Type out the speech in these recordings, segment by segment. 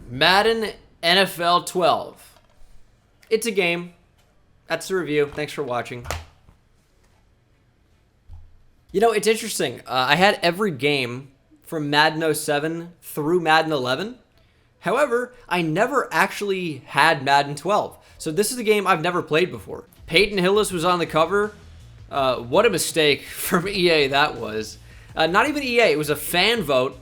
Madden NFL 12. It's a game. That's the review. Thanks for watching. You know, it's interesting. I had every game from Madden 07 through Madden 11. However, I never actually had Madden 12. So this is a game I've never played before. Peyton Hillis was on the cover. What a mistake from EA that was. Not even EA. It was a fan vote.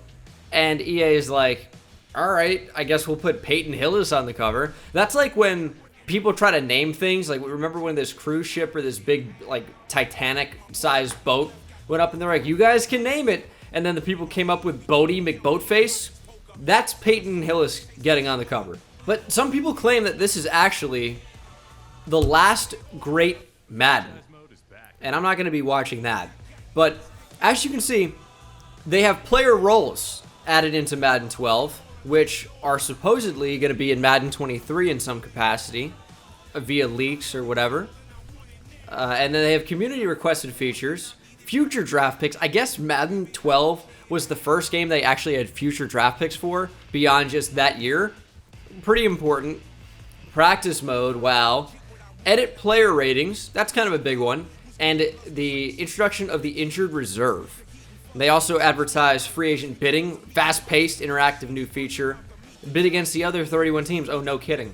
And EA is like, all right, I guess we'll put Peyton Hillis on the cover. That's like when people try to name things. Like, remember when this cruise ship or this big, like, Titanic-sized boat went up and they're like, you guys can name it. And then the people came up with Bodie McBoatface. That's Peyton Hillis getting on the cover. But some people claim that this is actually the last great Madden. And I'm not going to be watching that. But as you can see, they have player roles added into Madden 12, which are supposedly going to be in Madden 23 in some capacity, via leaks or whatever. And then they have community requested features, future draft picks. I guess Madden 12 was the first game they actually had future draft picks for, beyond just that year. Pretty important. Practice mode, wow. Edit player ratings, that's kind of a big one. And the introduction of the injured reserve. They also advertise free agent bidding, fast-paced, interactive new feature. Bid against the other 31 teams. Oh, no kidding.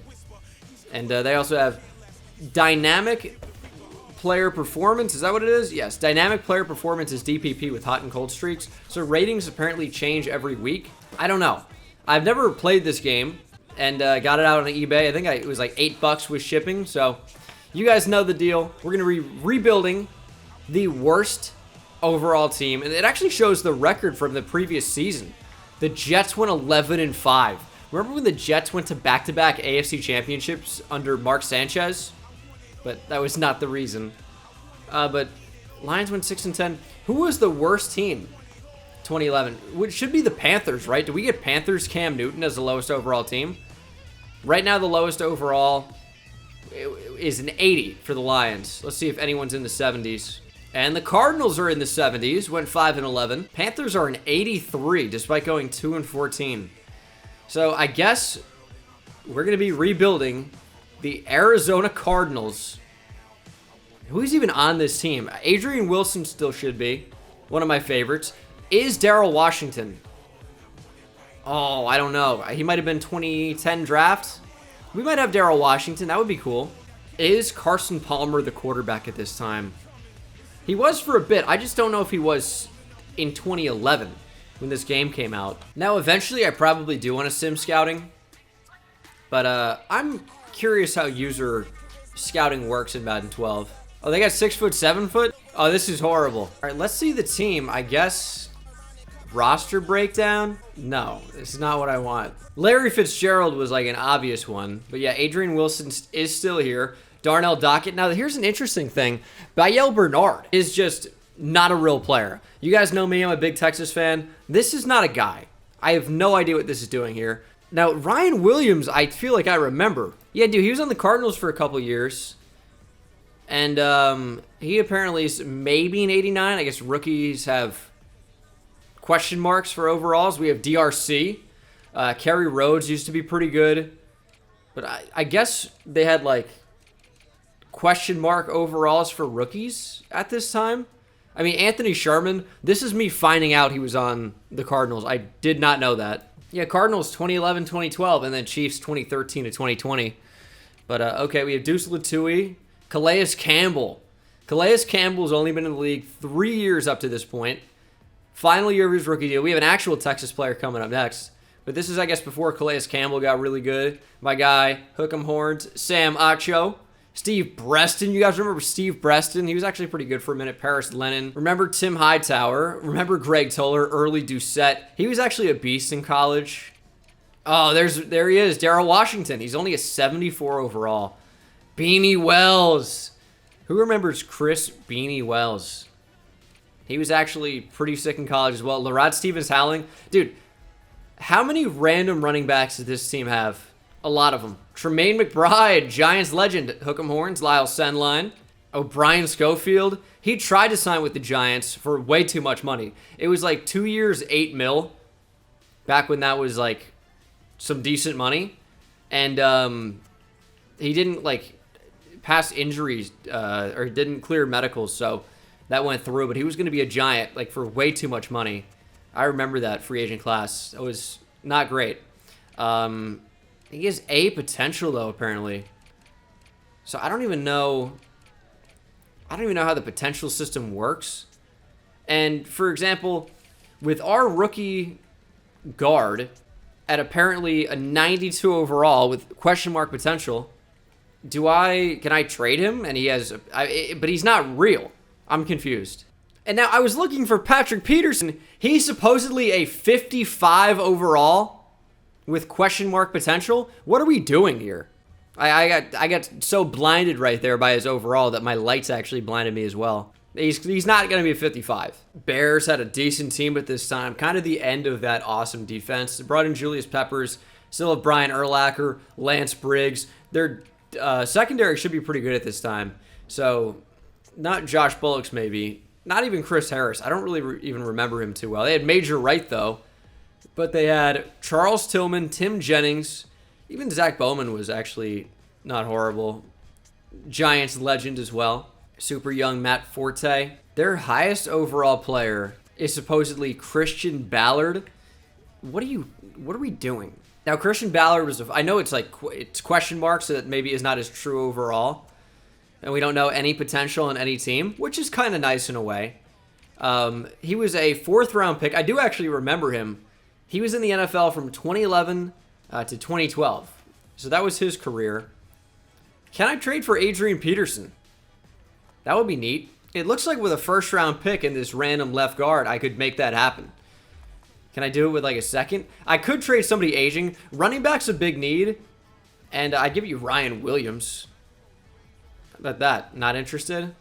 And they also have dynamic player performance. Is that what it is? Yes. Dynamic player performance is DPP with hot and cold streaks. So ratings apparently change every week. I don't know. I've never played this game and got it out on eBay. I think it was like $8 with shipping. So you guys know the deal. We're going to be rebuilding the worst overall team, and it actually shows the record from the previous season. The Jets went 11-5. Remember when the Jets went to back-to-back AFC championships under Mark Sanchez? But that was not the reason. But Lions went 6-10. Who was the worst team? 2011. It should be the Panthers, right? Do we get Panthers Cam Newton as the lowest overall team? Right now, the lowest overall is an 80 for the Lions. Let's see if anyone's in the 70s. And the Cardinals are in the 70s, went 5-11. Panthers are an 83, despite going 2-14. So I guess we're going to be rebuilding the Arizona Cardinals. Who's even on this team? Adrian Wilson still should be one of my favorites. Is Darrell Washington? Oh, I don't know. He might have been 2010 draft. We might have Darrell Washington. That would be cool. Is Carson Palmer the quarterback at this time? He was for a bit. I just don't know if he was in 2011 when this game came out. Now, eventually, I probably do want to sim scouting. But I'm curious how user scouting works in Madden 12. Oh, they got 6 foot, 7 foot? Oh, this is horrible. All right, let's see the team. I guess roster breakdown? No, this is not what I want. Larry Fitzgerald was like an obvious one. But yeah, Adrian Wilson is still here. Darnell Dockett. Now, here's an interesting thing. Bayel Bernard is just not a real player. You guys know me. I'm a big Texas fan. This is not a guy. I have no idea what this is doing here. Now, Ryan Williams, I feel like I remember. Yeah, dude, he was on the Cardinals for a couple years. And he apparently is maybe an 89. I guess rookies have question marks for overalls. We have DRC. Kerry Rhodes used to be pretty good. But I guess they had, like, question mark overalls for rookies at this time. I mean, Anthony Sherman, this is me finding out he was on the Cardinals. I did not know that. Yeah, Cardinals 2011, 2012, and then Chiefs 2013 to 2020. But, okay, we have Deuce Latui, Calais Campbell. Calais Campbell's only been in the league 3 years up to this point. Final year of his rookie deal. We have an actual Texas player coming up next. But this is, I guess, before Calais Campbell got really good. My guy, Hook'em Horns, Sam Acho. Steve Breston. You guys remember Steve Breston? He was actually pretty good for a minute. Paris Lennon. Remember Tim Hightower. Remember Greg Toller, Early Doucette. He was actually a beast in college. Oh, there he is. Darrell Washington. He's only a 74 overall. Beanie Wells. Who remembers Chris Beanie Wells? He was actually pretty sick in college as well. Larod Stevens-Howling. Dude, how many random running backs does this team have? A lot of them. Tremaine McBride, Giants legend. Hook'em Horns, Lyle Sendline. O'Brien Schofield. He tried to sign with the Giants for way too much money. It was like 2 years, $8 million. Back when that was like some decent money, and he didn't like pass injuries or didn't clear medicals, so that went through. But he was going to be a giant, like for way too much money. I remember that free agent class. It was not great. He has A potential though, apparently. So I don't even know how the potential system works. And for example, with our rookie guard at apparently a 92 overall with question mark potential, can I trade him? And he has, but he's not real. I'm confused. And now I was looking for Patrick Peterson. He's supposedly a 55 overall with question mark potential. What are we doing here? I got so blinded right there by his overall that my lights actually blinded me as well. He's not going to be a 55. Bears had a decent team at this time. Kind of the end of that awesome defense. They brought in Julius Peppers. Still have Brian Urlacher, Lance Briggs. Their secondary should be pretty good at this time. So not Josh Bullock's maybe. Not even Chris Harris. I don't really even remember him too well. They had Major Wright though. But they had Charles Tillman, Tim Jennings. Even Zach Bowman was actually not horrible. Giants legend as well. Super young Matt Forte. Their highest overall player is supposedly Christian Ballard. What are we doing? Now Christian Ballard was, I know it's question mark, so that maybe is not as true overall. And we don't know any potential on any team, which is kind of nice in a way. He was a 4th round pick. I do actually remember him. He was in the NFL from 2011 to 2012. So that was his career. Can I trade for Adrian Peterson? That would be neat. It looks like with a 1st round pick and this random left guard, I could make that happen. Can I do it with like a 2nd? I could trade somebody aging. Running back's a big need. And I'd give you Ryan Williams. How about that? Not interested?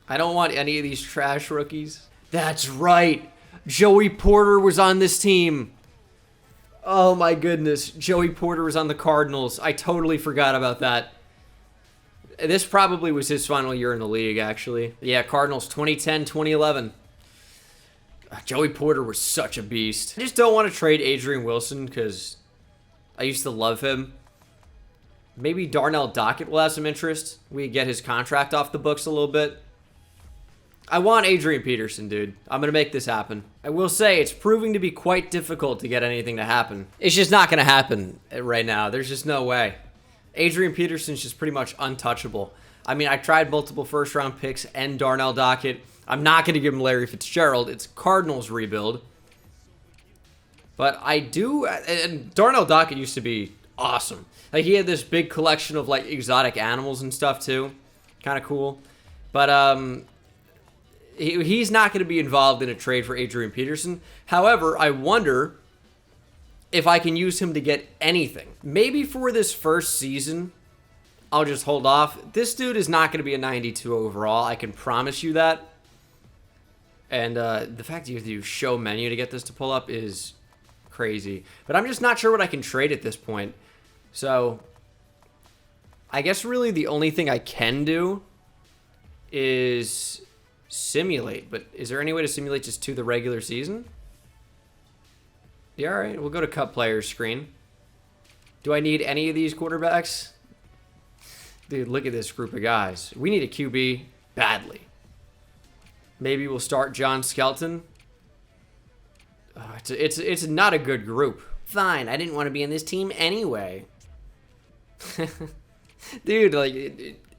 I don't want any of these trash rookies. That's right. Joey Porter was on this team. Oh my goodness. Joey Porter was on the Cardinals. I totally forgot about that. This probably was his final year in the league, actually. Yeah, Cardinals 2010, 2011. Joey Porter was such a beast. I just don't want to trade Adrian Wilson because I used to love him. Maybe Darnell Dockett will have some interest. We get his contract off the books a little bit. I want Adrian Peterson, dude. I'm going to make this happen. I will say it's proving to be quite difficult to get anything to happen. It's just not going to happen right now. There's just no way. Adrian Peterson's just pretty much untouchable. I mean, I tried multiple 1st round picks and Darnell Dockett. I'm not going to give him Larry Fitzgerald. It's Cardinals rebuild. But I do, and Darnell Dockett used to be awesome. Like, he had this big collection of, like, exotic animals and stuff, too. Kind of cool. But, he's not going to be involved in a trade for Adrian Peterson. However, I wonder if I can use him to get anything. Maybe for this 1st season, I'll just hold off. This dude is not going to be a 92 overall. I can promise you that. And the fact that you have to use show menu to get this to pull up is crazy. But I'm just not sure what I can trade at this point. So I guess really the only thing I can do is simulate. But is there any way to simulate just to the regular season? Yeah, all right. We'll go to cut players screen. Do I need any of these quarterbacks? Dude, look at this group of guys. We need a QB badly. Maybe we'll start John Skelton. It's not a good group. Fine, I didn't want to be in this team anyway. Dude, like,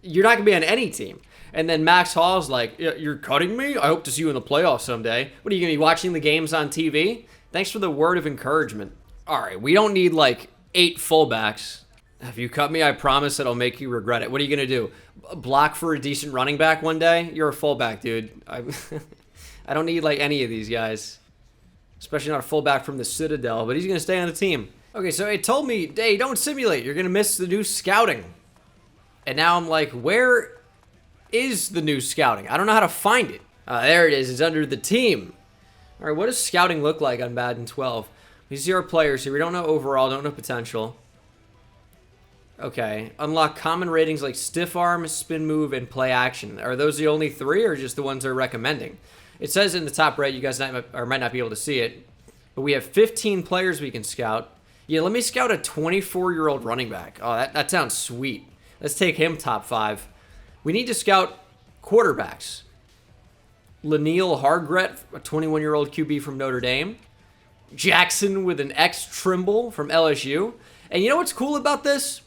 you're not going to be on any team. And then Max Hall's like, you're cutting me? I hope to see you in the playoffs someday. What, are you going to be watching the games on TV? Thanks for the word of encouragement. All right, we don't need like 8 fullbacks. If you cut me, I promise it'll make you regret it. What are you going to do? Block for a decent running back one day? You're a fullback, dude. I don't need like any of these guys. Especially not a fullback from the Citadel, but he's going to stay on the team. Okay, so it told me, hey, don't simulate. You're going to miss the new scouting. And now I'm like, where is the new scouting? I don't know how to find it. There it is. It's under the team. All right, what does scouting look like on Madden 12? We see our players here. We don't know overall, don't know potential. Okay, unlock common ratings like stiff arm, spin move, and play action. Are those the only 3 or just the ones they're recommending? It says in the top right, you guys might not be able to see it, but we have 15 players we can scout. Yeah, let me scout a 24-year-old running back. Oh, that sounds sweet. Let's take him top 5. We need to scout quarterbacks. Laniel Hargret, a 21-year-old QB from Notre Dame. Jackson with an X Trimble from LSU. And you know what's cool about this?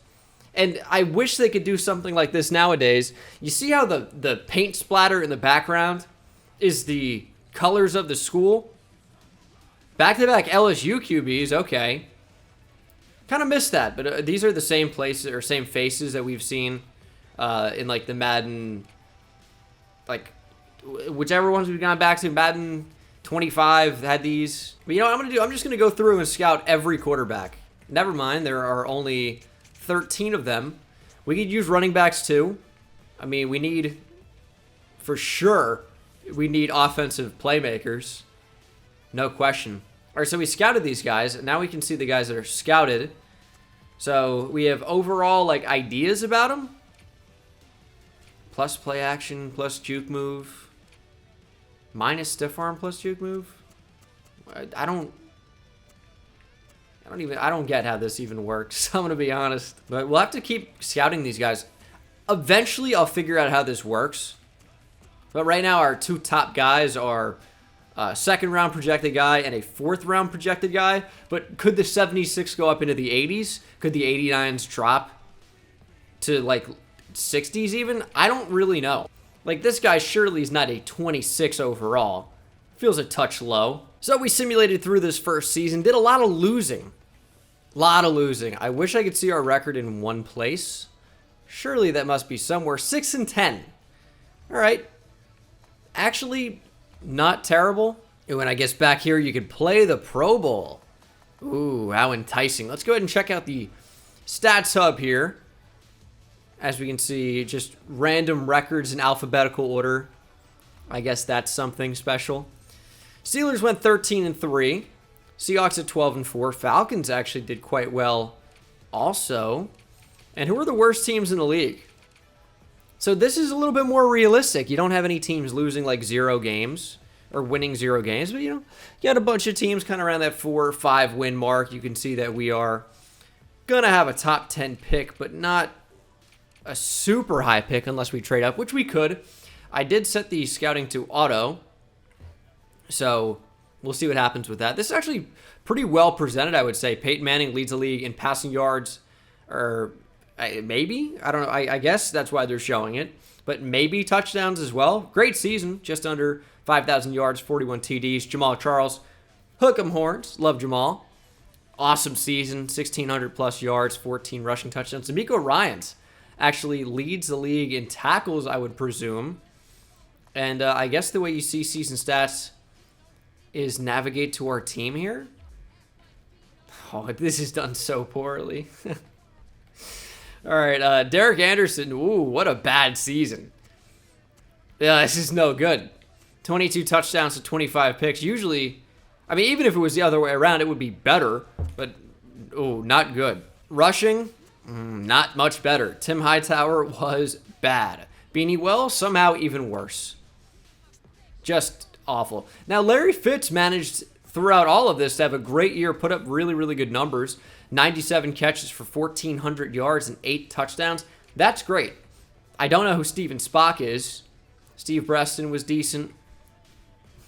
And I wish they could do something like this nowadays. You see how the paint splatter in the background is the colors of the school? Back-to-back LSU QBs, okay. Kind of missed that, but these are the same places or same faces that we've seen in like the Madden, like whichever ones we've gone back to. Madden 25 had these. But you know what I'm just gonna go through and scout every quarterback. Never mind, there are only 13 of them. We could use running backs too. I mean, we need, for sure, we need offensive playmakers. No question. All right, so we scouted these guys. Now we can see the guys that are scouted. So we have overall like ideas about them. Plus play action, plus juke move. Minus stiff arm, plus juke move. I don't get how this even works. I'm going to be honest. But we'll have to keep scouting these guys. Eventually, I'll figure out how this works. But right now, our 2 top guys are a 2nd-round projected guy and a 4th-round projected guy. But could the 76 go up into the 80s? Could the 89s drop to, like, 60s even? I don't really know. Like, this guy surely is not a 26 overall. Feels a touch low. So we simulated through this first season. Did a lot of losing. I wish I could see our record in one place. Surely that must be somewhere. 6-10. All right. Actually, not terrible. Ooh, and I guess back here you could play the Pro Bowl. Ooh, how enticing. Let's go ahead and check out the Stats Hub here. As we can see, just random records in alphabetical order. I guess that's something special. Steelers went 13-3. Seahawks at 12-4. Falcons actually did quite well also. And who are the worst teams in the league? So this is a little bit more realistic. You don't have any teams losing like 0 games or winning 0 games, but you got a bunch of teams kind of around that 4 or 5 win mark. You can see that we are gonna have a top 10 pick, but not a super high pick unless we trade up, which we could. I did set the scouting to auto, so we'll see what happens with that. This is actually pretty well presented, I would say. Peyton Manning leads the league in passing yards, or maybe, I don't know, I guess that's why they're showing it, but maybe touchdowns as well. Great season, just under 5,000 yards, 41 TDs. Jamal Charles, hook 'em horns, love Jamal. Awesome season, 1,600 plus yards, 14 rushing touchdowns. D'Amico Ryans actually leads the league in tackles, I would presume. And I guess the way you see season stats is navigate to our team here. Oh, this is done so poorly. All right, Derek Anderson. Ooh, what a bad season. Yeah, this is no good. 22 touchdowns to 25 picks. Usually, I mean, even if it was the other way around, it would be better. But, oh, not good. Rushing, not much better. Tim Hightower was bad. Beanie Wells, somehow even worse. Just awful. Now, Larry Fitz managed throughout all of this to have a great year, put up really, really good numbers. 97 catches for 1,400 yards and 8 touchdowns. That's great. I don't know who Steven Spock is. Steve Breston was decent.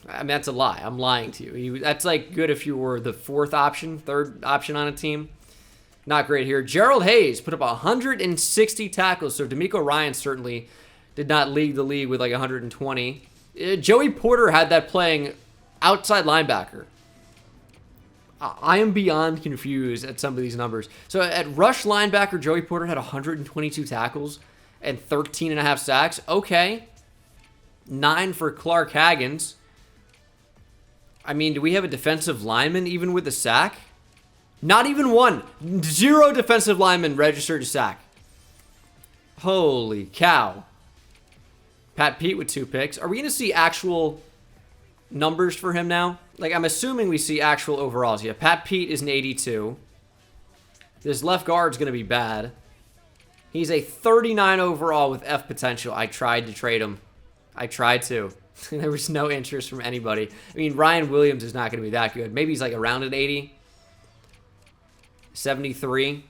I mean, that's a lie. I'm lying to you. That's like good if you were the 4th option, 3rd option on a team. Not great here. Gerald Hayes put up 160 tackles, so D'Amico Ryans certainly did not lead the league with like 120. Joey Porter had that playing outside linebacker. I am beyond confused at some of these numbers. So at rush linebacker, Joey Porter had 122 tackles and 13 and a half sacks. Okay. 9 for Clark Haggins. I mean, do we have a defensive lineman even with a sack? Not even one. 0 defensive linemen registered a sack. Holy cow. Pat Pete with 2 picks. Are we going to see actual numbers for him now? Like, I'm assuming we see actual overalls. Yeah, Pat Pete is an 82. This left guard's going to be bad. He's a 39 overall with F potential. I tried to trade him. I tried to. There was no interest from anybody. I mean, Ryan Williams is not going to be that good. Maybe he's like around an 80. 73.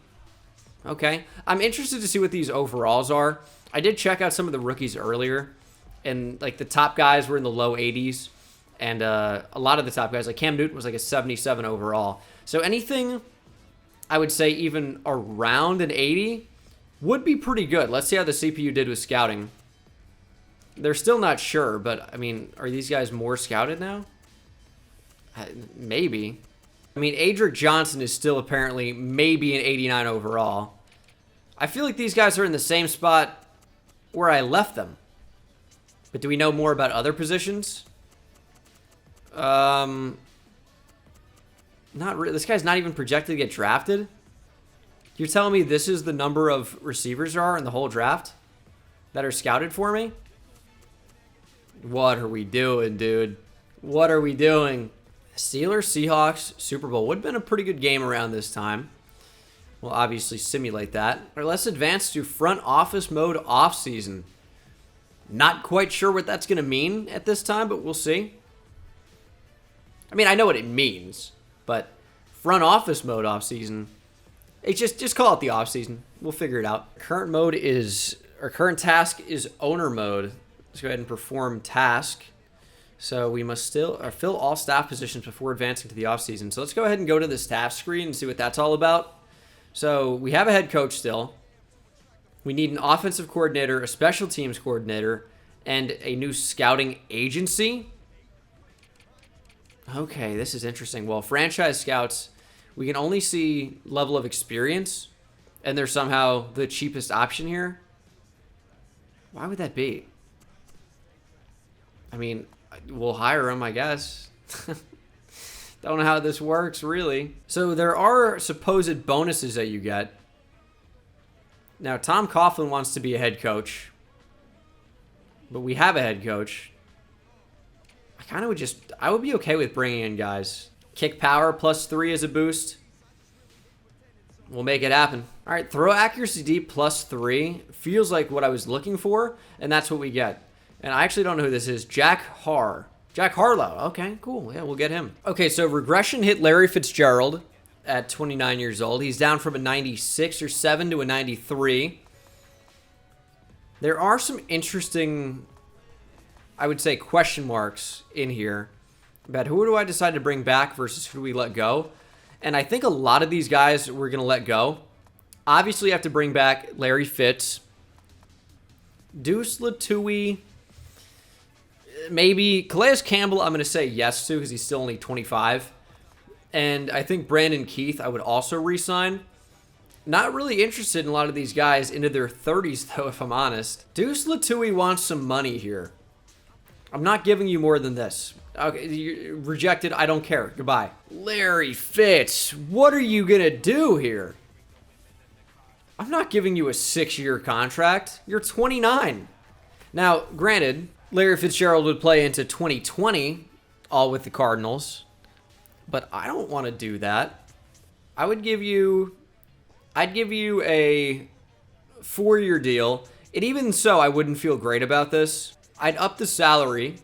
Okay. I'm interested to see what these overalls are. I did check out some of the rookies earlier, and like the top guys were in the low 80s, and a lot of the top guys, like Cam Newton was like a 77 overall. So anything I would say even around an 80 would be pretty good. Let's see how the CPU did with scouting. They're still not sure, but I mean, are these guys more scouted now? Maybe. I mean, Adric Johnson is still apparently maybe an 89 overall. I feel like these guys are in the same spot where I left them. But do we know more about other positions? Not really. This guy's not even projected to get drafted. You're telling me this is the number of receivers there are in the whole draft that are scouted for me? What are we doing, dude? What are we doing? Steelers, Seahawks, Super Bowl. Would have been a pretty good game around this time. We'll obviously simulate that. All right, let's advance to front office mode offseason. Not quite sure what that's going to mean at this time, but we'll see. I mean, I know what it means, but front office mode offseason, it's just call it the offseason. We'll figure it out. Current task is owner mode. Let's go ahead and perform task. So we must still fill all staff positions before advancing to the offseason. So let's go ahead and go to the staff screen and see what that's all about. So we have a head coach still. We need an offensive coordinator, a special teams coordinator, and a new scouting agency. Okay, this is interesting. Well, franchise scouts, we can only see level of experience, and they're somehow the cheapest option here. Why would that be? I mean, we'll hire them, I guess. Don't know how this works, really. So there are supposed bonuses that you get. Now, Tom Coughlin wants to be a head coach, but we have a head coach. I would be okay with bringing in guys. Kick power +3 as a boost. We'll make it happen. All right, throw accuracy deep +3. Feels like what I was looking for, and that's what we get. And I actually don't know who this is. Jack Harlow. Okay, cool. Yeah, we'll get him. Okay, so regression hit Larry Fitzgerald at 29 years old. He's down from a 96 or 7 to a 93. There are some interesting, I would say, question marks in here about who do I decide to bring back versus who do we let go. And I think a lot of these guys we're going to let go. Obviously, you have to bring back Larry Fitz. Deuce Latui. Maybe Calais Campbell, I'm going to say yes to because he's still only 25. And I think Brandon Keith, I would also re-sign. Not really interested in a lot of these guys into their 30s, though, if I'm honest. Deuce Latui wants some money here. I'm not giving you more than this. Okay, you rejected. I don't care. Goodbye. Larry Fitz, what are you going to do here? I'm not giving you a 6-year contract. You're 29. Now, granted, Larry Fitzgerald would play into 2020, all with the Cardinals. But I don't want to do that. I'd give you a 4-year deal. And even so, I wouldn't feel great about this. I'd up the salary,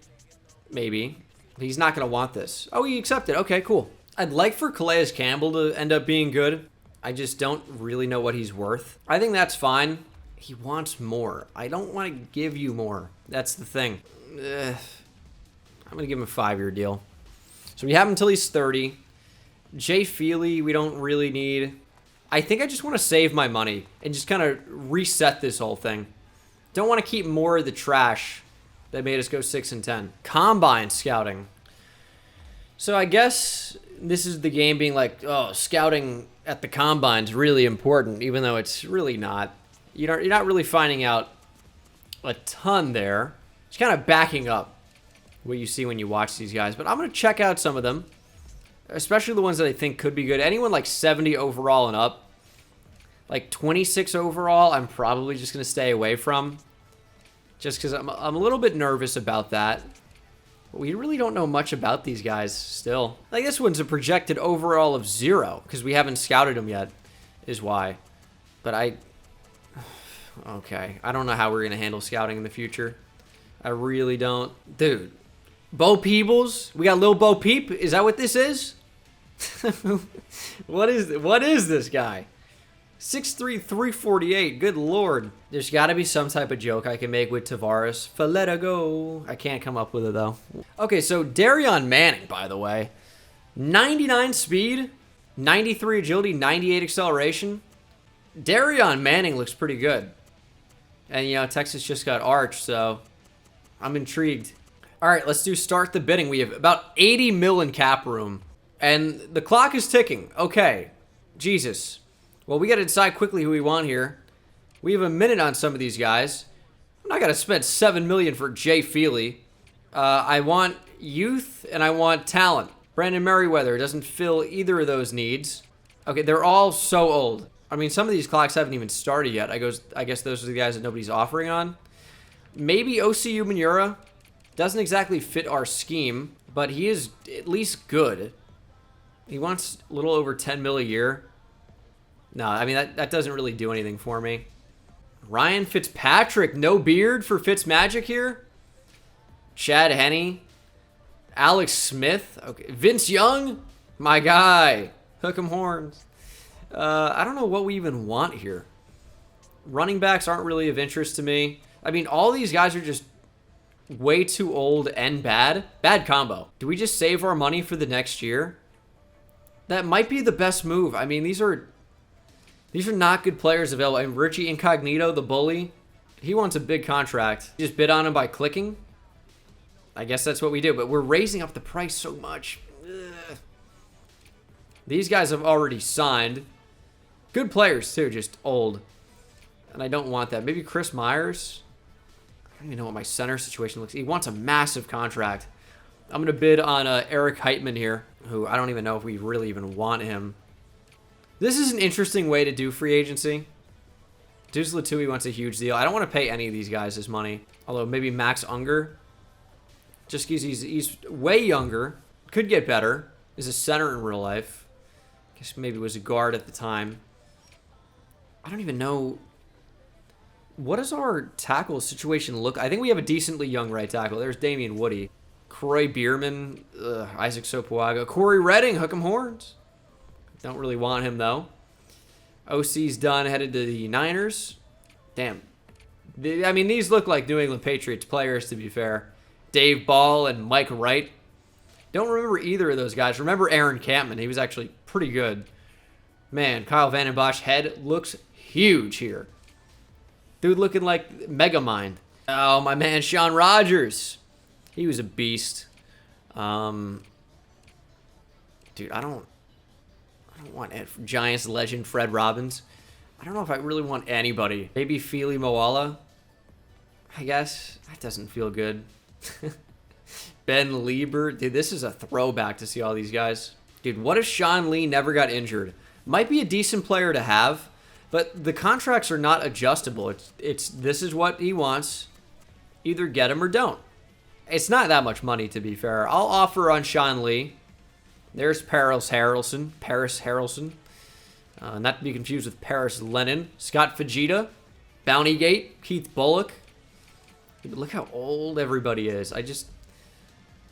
maybe. He's not going to want this. Oh, he accepted. Okay, cool. I'd like for Calais Campbell to end up being good. I just don't really know what he's worth. I think that's fine. He wants more. I don't want to give you more. That's the thing. I'm going to give him a 5-year deal. So we have him until he's 30. Jay Feely, we don't really need. I think I just want to save my money and just kind of reset this whole thing. Don't want to keep more of the trash that made us go 6-10. Combine scouting. So I guess this is the game being like, oh, scouting at the combine's really important, even though it's really not. You're not really finding out a ton there. It's kind of backing up what you see when you watch these guys. But I'm going to check out some of them, especially the ones that I think could be good. Anyone like 70 overall and up, like 26 overall, I'm probably just going to stay away from. Just because I'm a little bit nervous about that. But we really don't know much about these guys still. Like this one's a projected overall of 0 because we haven't scouted them yet is why. But okay. I don't know how we're going to handle scouting in the future. I really don't. Dude, Bo Peebles? We got Lil Bo Peep? Is that what this is? What is this guy? 6'3", 348. Good lord. There's got to be some type of joke I can make with Tavares. Faleta go. I can't come up with it, though. Okay, so Darion Manning, by the way. 99 speed, 93 agility, 98 acceleration. Darion Manning looks pretty good. And, you know, Texas just got Arch, so I'm intrigued. All right, let's do start the bidding. We have about 80 mil in cap room. And the clock is ticking. Okay. Jesus. Well, we got to decide quickly who we want here. We have a minute on some of these guys. I'm not going to spend $7 million for Jay Feely. I want youth and I want talent. Brandon Merriweather doesn't fill either of those needs. Okay, they're all so old. I mean, some of these clocks haven't even started yet. I guess those are the guys that nobody's offering on. Maybe OCU Manura. Doesn't exactly fit our scheme, but he is at least good. He wants a little over 10 mil a year. No, I mean, that doesn't really do anything for me. Ryan Fitzpatrick, no beard for Fitzmagic here. Chad Henne. Alex Smith. Okay. Vince Young, my guy. Hook 'em horns. I don't know what we even want here. Running backs aren't really of interest to me. I mean, all these guys are just way too old and bad. Bad combo. Do we just save our money for the next year? That might be the best move. I mean, these are not good players available. And Richie Incognito, the bully, he wants a big contract. Just bid on him by clicking. I guess that's what we do, but we're raising up the price so much. Ugh. These guys have already signed. Good players, too, just old. And I don't want that. Maybe Chris Myers. I don't even know what my center situation looks like. He wants a massive contract. I'm going to bid on Eric Heitman here, who I don't even know if we really even want him. This is an interesting way to do free agency. Deuce Latui wants a huge deal. I don't want to pay any of these guys this money. Although maybe Max Unger. Just because he's way younger. Could get better. Is a center in real life. Guess maybe was a guard at the time. I don't even know. What does our tackle situation look? I think we have a decently young right tackle. There's Damian Woody. Croy Bierman. Isaac Sopuaga. Corey Redding. Hook 'em horns. Don't really want him, though. OC's done. Headed to the Niners. Damn. I mean, these look like New England Patriots players, to be fair. Dave Ball and Mike Wright. Don't remember either of those guys. Remember Aaron Campman. He was actually pretty good. Man, Kyle Vandenbosch head looks huge here. Dude looking like Megamind. Oh, my man Sean Rogers. He was a beast. Dude, I don't want Giants legend Fred Robbins. I don't know if I really want anybody. Maybe Feely Moala. I guess. That doesn't feel good. Ben Lieber. Dude, this is a throwback to see all these guys. Dude, what if Sean Lee never got injured? Might be a decent player to have, but the contracts are not adjustable. It's this is what he wants. Either get him or don't. It's not that much money, to be fair. I'll offer on Sean Lee. There's Paris Harrelson. Not to be confused with Paris Lennon. Scott Fajita. Bountygate. Keith Bullock. Dude, look how old everybody is.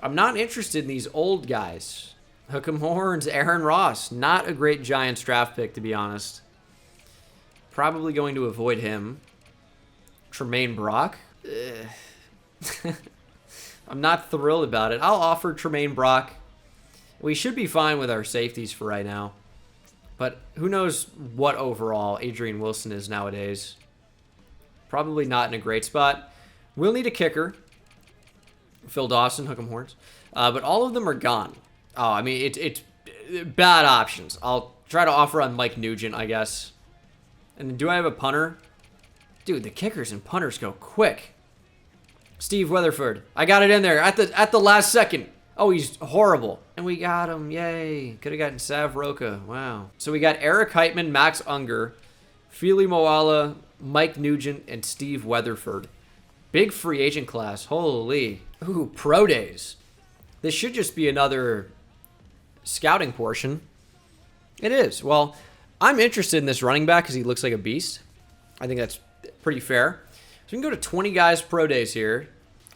I'm not interested in these old guys. Hook 'em horns, Aaron Ross. Not a great Giants draft pick, to be honest. Probably going to avoid him. Tremaine Brock. I'm not thrilled about it. I'll offer Tremaine Brock. We should be fine with our safeties for right now. But who knows what overall Adrian Wilson is nowadays. Probably not in a great spot. We'll need a kicker. Phil Dawson, Hook 'em horns. But all of them are gone. Oh, I mean, it's bad options. I'll try to offer on Mike Nugent, I guess. And do I have a punter? Dude, the kickers and punters go quick. Steve Weatherford. I got it in there at the last second. Oh, he's horrible. And we got him. Yay. Could have gotten Sav Roca. Wow. So we got Eric Heitman, Max Unger, Feely Moala, Mike Nugent, and Steve Weatherford. Big free agent class. Holy. Ooh, pro days. This should just be another scouting portion. It is. Well, I'm interested in this running back because he looks like a beast. I think that's pretty fair. So we can go to 20 guys pro days here.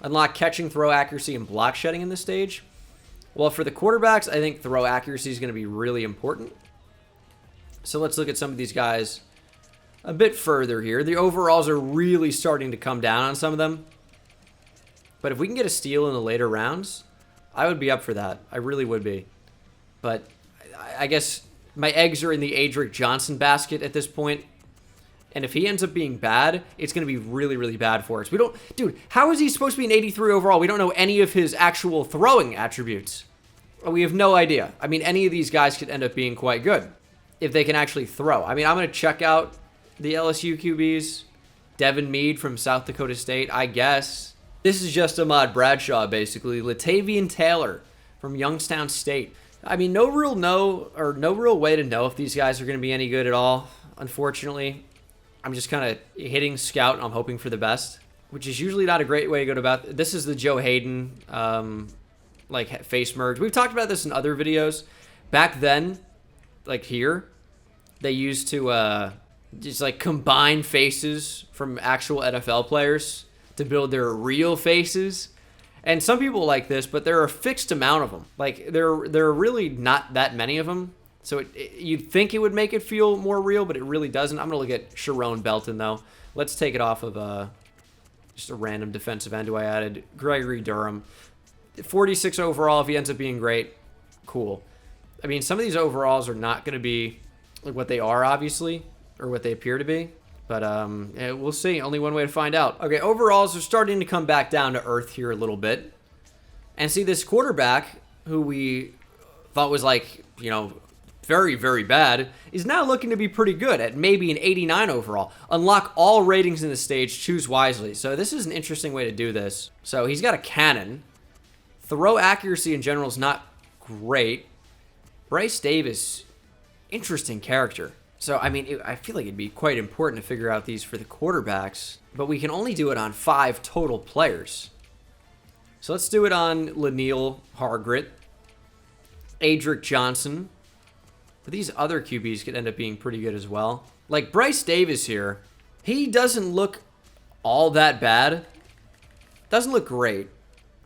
Unlock catching, throw accuracy, and block shedding in this stage. Well, for the quarterbacks, I think throw accuracy is going to be really important. So let's look at some of these guys a bit further here. The overalls are really starting to come down on some of them. But if we can get a steal in the later rounds, I would be up for that. I really would be. But I guess my eggs are in the Adric Johnson basket at this point. And if he ends up being bad, it's going to be really, really bad for us. We don't... Dude, how is he supposed to be an 83 overall? We don't know any of his actual throwing attributes. We have no idea. I mean, any of these guys could end up being quite good if they can actually throw. I mean, I'm going to check out the LSU QBs. Devin Mead from South Dakota State, I guess. This is just Ahmad Bradshaw, basically. Latavian Taylor from Youngstown State. I mean, no real way to know if these guys are going to be any good at all, unfortunately. I'm just kind of hitting scout and I'm hoping for the best, which is usually not a great way to go about. This is the Joe Hayden, like, face merge. We've talked about this in other videos. Back then, like here, they used to just, like, combine faces from actual NFL players to build their real faces. And some people like this, but there are a fixed amount of them. Like, there are really not that many of them. So you'd think it would make it feel more real, but it really doesn't. I'm going to look at Sharon Belton, though. Let's take it off of just a random defensive end who I added. Gregory Durham. 46 overall. If he ends up being great, cool. I mean, some of these overalls are not going to be like what they are, obviously, or what they appear to be. But yeah, we'll see. Only one way to find out. Okay, overalls are starting to come back down to earth here a little bit. And see, this quarterback, who we thought was like, you know, very, very bad, is now looking to be pretty good at maybe an 89 overall. Unlock all ratings in the stage, choose wisely. So this is an interesting way to do this. So he's got a cannon. Throw accuracy in general is not great. Bryce Davis, interesting character. So, I mean, I feel like it'd be quite important to figure out these for the quarterbacks, but we can only do it on 5 total players. So let's do it on Laniel Hargrit, Adric Johnson. But these other QBs could end up being pretty good as well. Like Bryce Davis here, he doesn't look all that bad. Doesn't look great.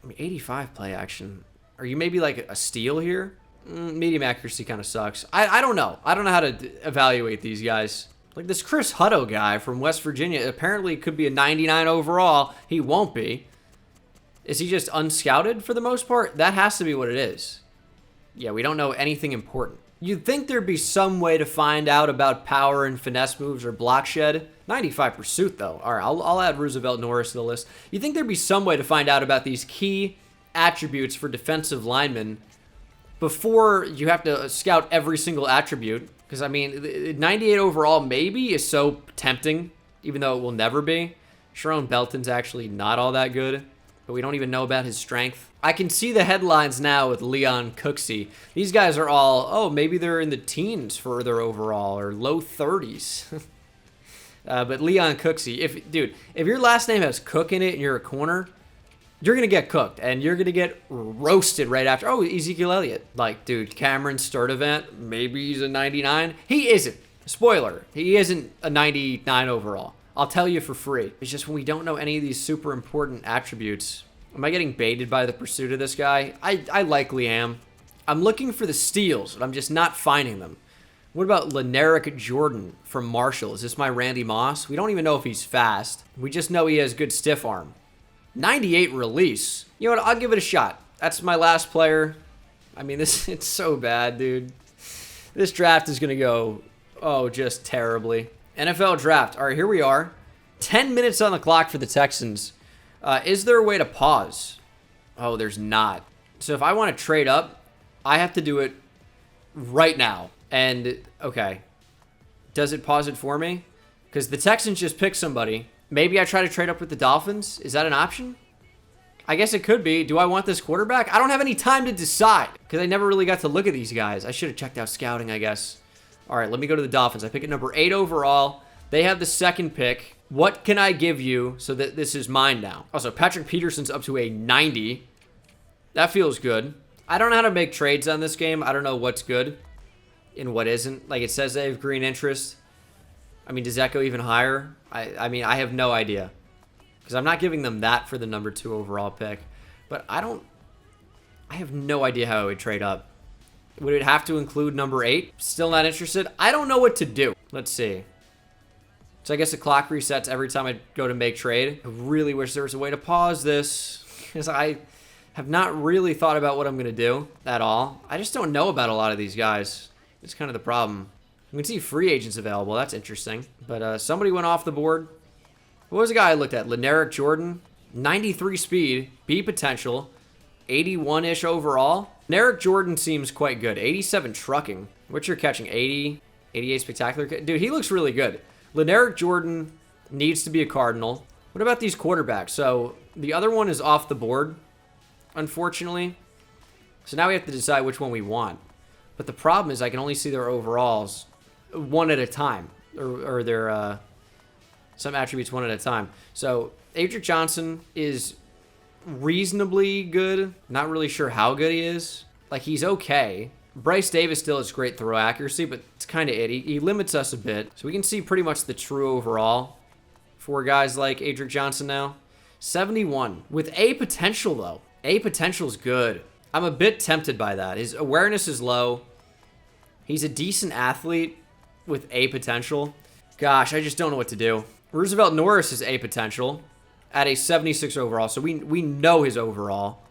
I mean, 85 play action. Are you maybe like a steal here? Medium accuracy kind of sucks. I don't know. I don't know how to evaluate these guys. Like this Chris Hutto guy from West Virginia apparently could be a 99 overall. He won't be. Is he just unscouted for the most part? That has to be what it is. Yeah, we don't know anything important. You'd think there'd be some way to find out about power and finesse moves or block shed. 95 pursuit, though. All right, I'll add Roosevelt Norris to the list. You'd think there'd be some way to find out about these key attributes for defensive linemen before you have to scout every single attribute. Because, I mean, 98 overall maybe is so tempting, even though it will never be. Sharon Belton's actually not all that good, but we don't even know about his strength. I can see the headlines now with Leon Cooksey. These guys are all, oh, maybe they're in the teens for their overall or low 30s. But Leon Cooksey, if your last name has Cook in it and you're a corner, you're going to get cooked, and you're going to get roasted right after. Oh, Ezekiel Elliott. Like, dude, Cameron Sturdivant, maybe he's a 99. He isn't. Spoiler, he isn't a 99 overall. I'll tell you for free. It's just when we don't know any of these super important attributes. Am I getting baited by the pursuit of this guy? I likely am. I'm looking for the steals, but I'm just not finding them. What about Leneric Jordan from Marshall? Is this my Randy Moss? We don't even know if he's fast. We just know he has good stiff arm. 98 release. You know what? I'll give it a shot. That's my last player. I mean, it's so bad, dude. This draft is going to go, oh, just terribly. NFL draft. All right, here we are. 10 minutes on the clock for the Texans. Is there a way to pause? Oh, there's not. So if I want to trade up, I have to do it right now. And, okay. Does it pause it for me? Because the Texans just picked somebody. Maybe I try to trade up with the Dolphins. Is that an option? I guess it could be. Do I want this quarterback? I don't have any time to decide because I never really got to look at these guys. I should have checked out scouting, I guess. All right, let me go to the Dolphins. I pick at number 8 overall. They have the second pick. What can I give you so that this is mine now? Also, Patrick Peterson's up to a 90. That feels good. I don't know how to make trades on this game. I don't know what's good and what isn't. Like, it says they have green interest. I mean, does that go even higher? I mean, I have no idea. Because I'm not giving them that for the number 2 overall pick. But I don't I have no idea how I would trade up. Would it have to include number 8? Still not interested. I don't know what to do. Let's see. So I guess the clock resets every time I go to make trade. I really wish there was a way to pause this, because I have not really thought about what I'm going to do at all. I just don't know about a lot of these guys. It's kind of the problem. You can see free agents available. That's interesting. But somebody went off the board. What was the guy I looked at? Leneric Jordan. 93 speed. B potential. 81-ish overall. Leneric Jordan seems quite good. 87 trucking. What you're catching? 80, 88 spectacular. Dude, he looks really good. Leneric Jordan needs to be a Cardinal. What about these quarterbacks? So the other one is off the board, unfortunately. So now we have to decide which one we want. But the problem is I can only see their overalls one at a time. Or their some attributes one at a time. So Adric Johnson is reasonably good. Not really sure how good he is. Like, he's okay. Bryce Davis still has great throw accuracy, but it's kind of it. He limits us a bit. So we can see pretty much the true overall for guys like Adric Johnson now. 71. With A potential, though. A potential is good. I'm a bit tempted by that. His awareness is low. He's a decent athlete with A potential. Gosh, I just don't know what to do. Roosevelt Norris is A potential at a 76 overall, so we know his overall.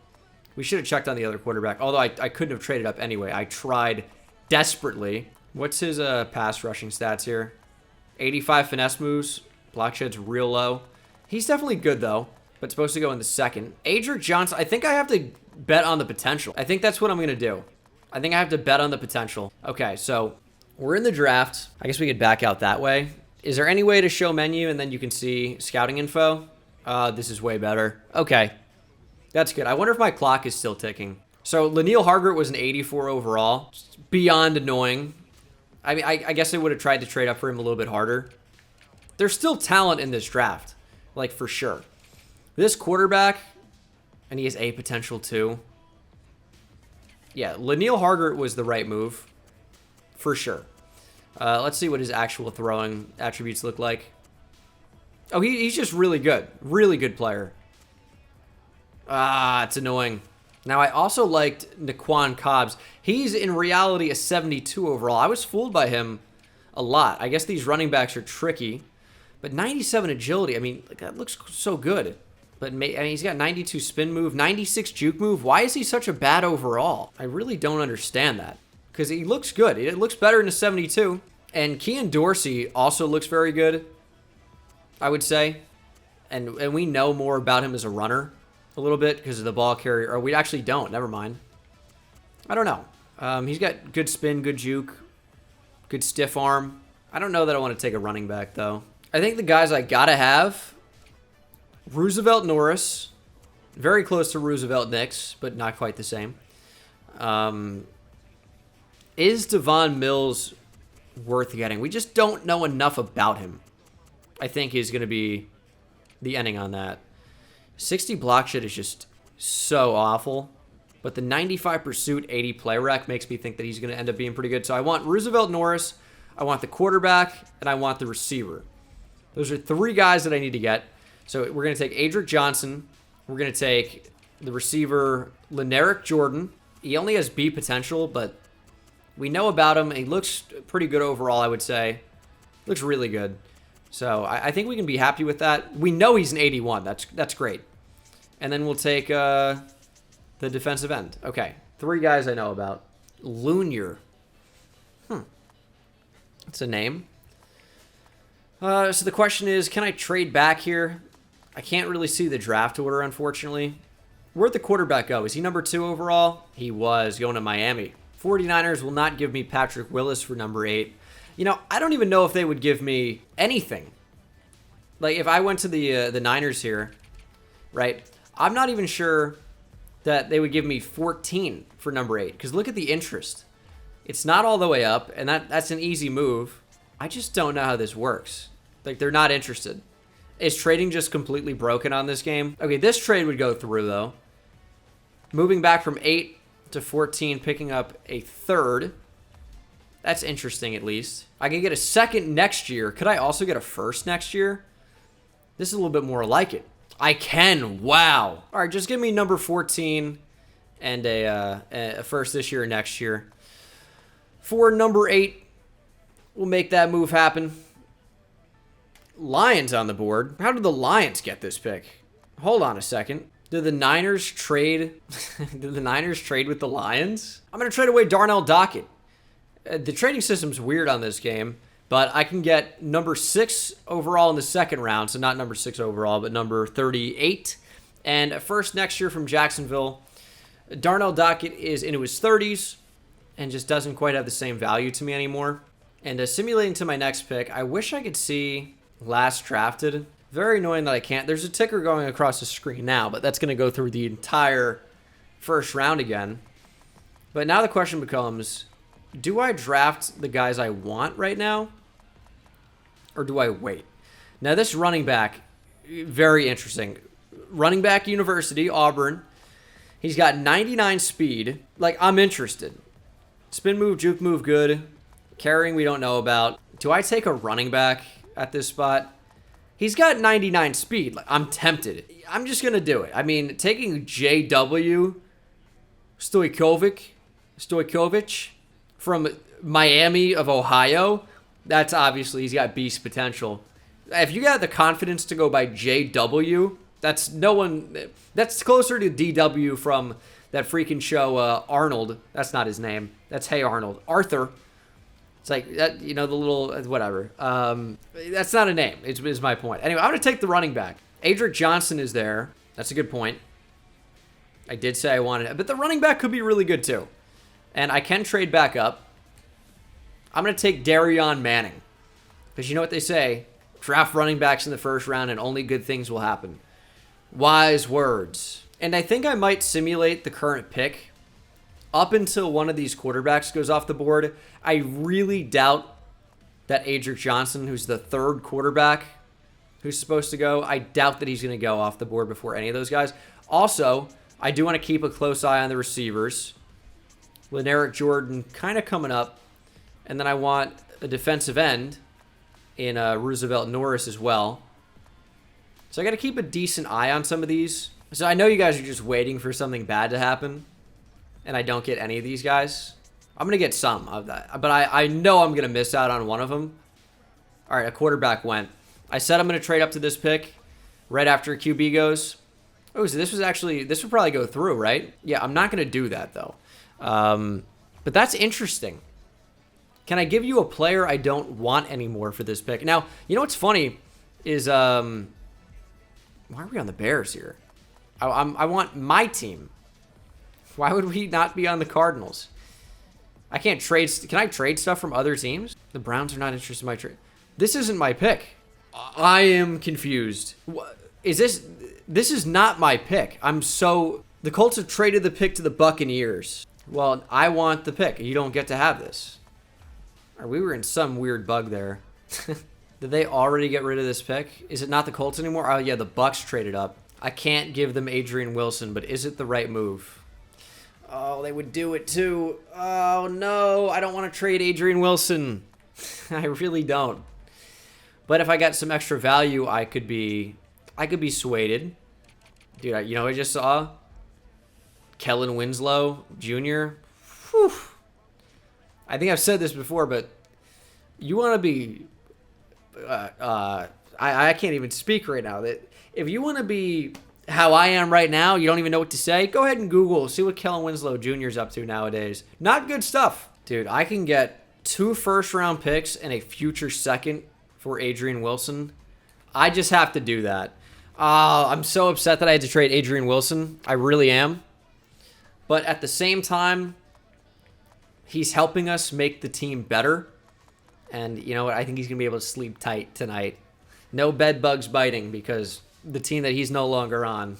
We should have checked on the other quarterback, although I couldn't have traded up anyway. I tried desperately. What's his pass rushing stats here? 85 finesse moves. Block shed's real low. He's definitely good, though, but supposed to go in the second. Adric Johnson, I think I have to bet on the potential. I think that's what I'm going to do. I think I have to bet on the potential. Okay, so we're in the draft. I guess we could back out that way. Is there any way to show menu and then you can see scouting info? This is way better. Okay. That's good. I wonder if my clock is still ticking. So Laniel Hargert was an 84 overall. Beyond annoying. I mean, I guess I would have tried to trade up for him a little bit harder. There's still talent in this draft. Like, for sure. This quarterback, and he has A potential too. Yeah, Laniel Hargert was the right move. For sure. Let's see what his actual throwing attributes look like. Oh, he's just really good. Really good player. Ah, it's annoying. Now, I also liked Naquan Cobbs. He's, in reality, a 72 overall. I was fooled by him a lot. I guess these running backs are tricky. But 97 agility, I mean, that looks so good. But I mean, he's got 92 spin move, 96 juke move. Why is he such a bad overall? I really don't understand that. Because he looks good. It looks better than a 72. And Kean Dorsey also looks very good, I would say. And we know more about him as a runner a little bit because of the ball carrier. Or we actually don't. Never mind. I don't know. He's got good spin, good juke, good stiff arm. I don't know that I want to take a running back, though. I think the guys I got to have, Roosevelt Norris, very close to Roosevelt Nix, but not quite the same. Is Devon Mills worth getting? We just don't know enough about him, I think, is going to be the ending on that. 60 block shit is just so awful. But the 95 pursuit, 80 play rec makes me think that he's going to end up being pretty good. So I want Roosevelt Norris, I want the quarterback, and I want the receiver. Those are three guys that I need to get. So we're going to take Adric Johnson. We're going to take the receiver, Leneric Jordan. He only has B potential, but we know about him. He looks pretty good overall, I would say. Looks really good. So I think we can be happy with that. We know he's an 81. That's great. And then we'll take the defensive end. Okay, three guys I know about. Lunier. That's a name. So the question is, can I trade back here? I can't really see the draft order, unfortunately. Where'd the quarterback go? Is he number 2 overall? He was going to Miami. 49ers will not give me Patrick Willis for number 8. You know, I don't even know if they would give me anything. Like, if I went to the Niners here, right, I'm not even sure that they would give me 14 for number 8. Because look at the interest. It's not all the way up, and that's an easy move. I just don't know how this works. Like, they're not interested. Is trading just completely broken on this game? Okay, this trade would go through, though. Moving back from 8 to 14, picking up a third. That's interesting, at least. I can get a second next year. Could I also get a first next year? This is a little bit more like it. I can. Wow. All right, just give me number 14 and a first this year or next year. For number 8, we'll make that move happen. Lions on the board. How did the Lions get this pick? Hold on a second. Did the Niners trade? Did the Niners trade with the Lions? I'm going to trade away Darnell Dockett. The trading system's weird on this game, but I can get number 6 overall in the second round, so not number 6 overall, but number 38, and a first next year from Jacksonville. Darnell Dockett is into his 30s and just doesn't quite have the same value to me anymore. And simulating to my next pick, I wish I could see last drafted. Very annoying that I can't. There's a ticker going across the screen now, but that's going to go through the entire first round again. But now the question becomes, do I draft the guys I want right now, or do I wait? Now this running back, very interesting. Running back university, Auburn. He's got 99 speed. Like, I'm interested. Spin move, juke move, good. Carrying, we don't know about. Do I take a running back at this spot? He's got 99 speed. Like, I'm tempted. I'm just going to do it. I mean, taking J.W. Stojkovic from Miami of Ohio, that's obviously, he's got beast potential. If you got the confidence to go by J.W., that's closer to D.W. from that freaking show, Arnold. That's not his name. That's Hey Arnold. Arthur. It's like, that, the little, whatever. That's not a name, is my point. Anyway, I'm going to take the running back. Adric Johnson is there. That's a good point. I did say I wanted it, but the running back could be really good too. And I can trade back up. I'm going to take Darion Manning. Because you know what they say, draft running backs in the first round and only good things will happen. Wise words. And I think I might simulate the current pick up until one of these quarterbacks goes off the board. I really doubt that Adric Johnson, who's the 3rd quarterback who's supposed to go, I doubt that he's going to go off the board before any of those guys. Also, I do want to keep a close eye on the receivers. Leneric Jordan kind of coming up. And then I want a defensive end in Roosevelt Norris as well. So I got to keep a decent eye on some of these. So I know you guys are just waiting for something bad to happen, and I don't get any of these guys. I'm going to get some of that, but I know I'm going to miss out on one of them. All right, a quarterback went. I said I'm going to trade up to this pick right after QB goes. Oh, so this would probably go through, right? Yeah, I'm not going to do that, though. But that's interesting. Can I give you a player I don't want anymore for this pick? Now, you know what's funny is, why are we on the Bears here? I want my team. Why would we not be on the Cardinals? I can't trade. Can I trade stuff from other teams? The Browns are not interested in my trade. This isn't my pick. I am confused. Is this? This is not my pick. The Colts have traded the pick to the Buccaneers. Well, I want the pick. You don't get to have this. We were in some weird bug there. Did they already get rid of this pick? Is it not the Colts anymore? Oh, yeah, the Bucs traded up. I can't give them Adrian Wilson, but is it the right move? Oh, they would do it too. Oh, no. I don't want to trade Adrian Wilson. I really don't. But if I got some extra value, I could be swayed. Dude, I just saw Kellen Winslow Jr. Whew. I think I've said this before, but you want to be... I can't even speak right now. That if you want to be how I am right now, you don't even know what to say, go ahead and Google. See what Kellen Winslow Jr. is up to nowadays. Not good stuff. Dude, I can get 2 first-round picks and a future second for Adrian Wilson. I just have to do that. I'm so upset that I had to trade Adrian Wilson. I really am. But at the same time, he's helping us make the team better. And you know what? I think he's going to be able to sleep tight tonight. No bed bugs biting because the team that he's no longer on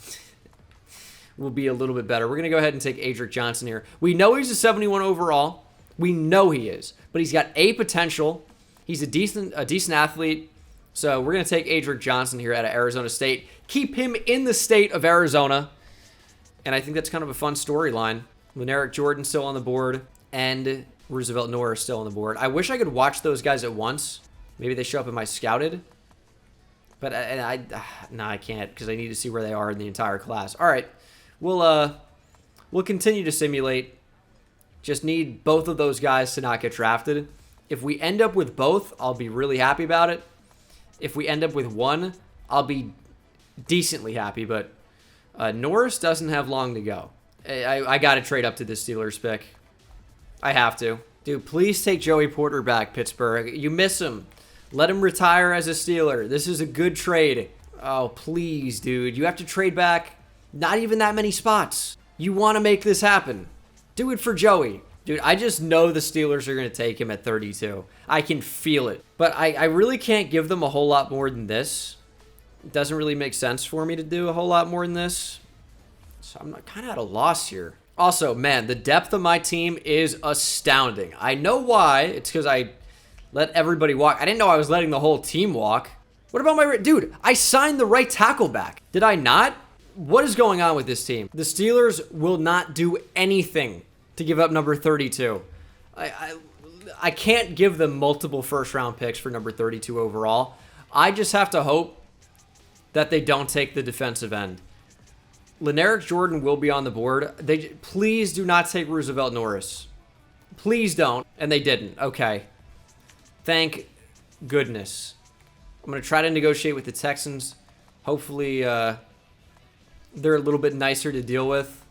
will be a little bit better. We're going to go ahead and take Adric Johnson here. We know he's a 71 overall. We know he is. But he's got a potential. He's a decent athlete. So we're going to take Adric Johnson here out of Arizona State. Keep him in the state of Arizona. And I think that's kind of a fun storyline. Leneric Jordan still on the board. And Roosevelt Norris still on the board. I wish I could watch those guys at once. Maybe they show up in my scouted. But I can't because I need to see where they are in the entire class. All right, we'll we'll continue to simulate. Just need both of those guys to not get drafted. If we end up with both, I'll be really happy about it. If we end up with one, I'll be decently happy. But Norris doesn't have long to go. I got to trade up to the Steelers pick. I have to. Dude, please take Joey Porter back, Pittsburgh. You miss him. Let him retire as a Steeler. This is a good trade. Oh, please, dude. You have to trade back not even that many spots. You want to make this happen. Do it for Joey. Dude, I just know the Steelers are going to take him at 32. I can feel it. But I really can't give them a whole lot more than this. It doesn't really make sense for me to do a whole lot more than this. So I'm kind of at a loss here. Also, man, the depth of my team is astounding. I know why. It's because I let everybody walk. I didn't know I was letting the whole team walk. What about my... Dude, I signed the right tackle back. Did I not? What is going on with this team? The Steelers will not do anything to give up number 32. I can't give them multiple first-round picks for number 32 overall. I just have to hope that they don't take the defensive end. Leneric Jordan will be on the board. Please do not take Roosevelt Norris. Please don't. And they didn't. Okay. Thank goodness. I'm going to try to negotiate with the Texans. Hopefully, they're a little bit nicer to deal with.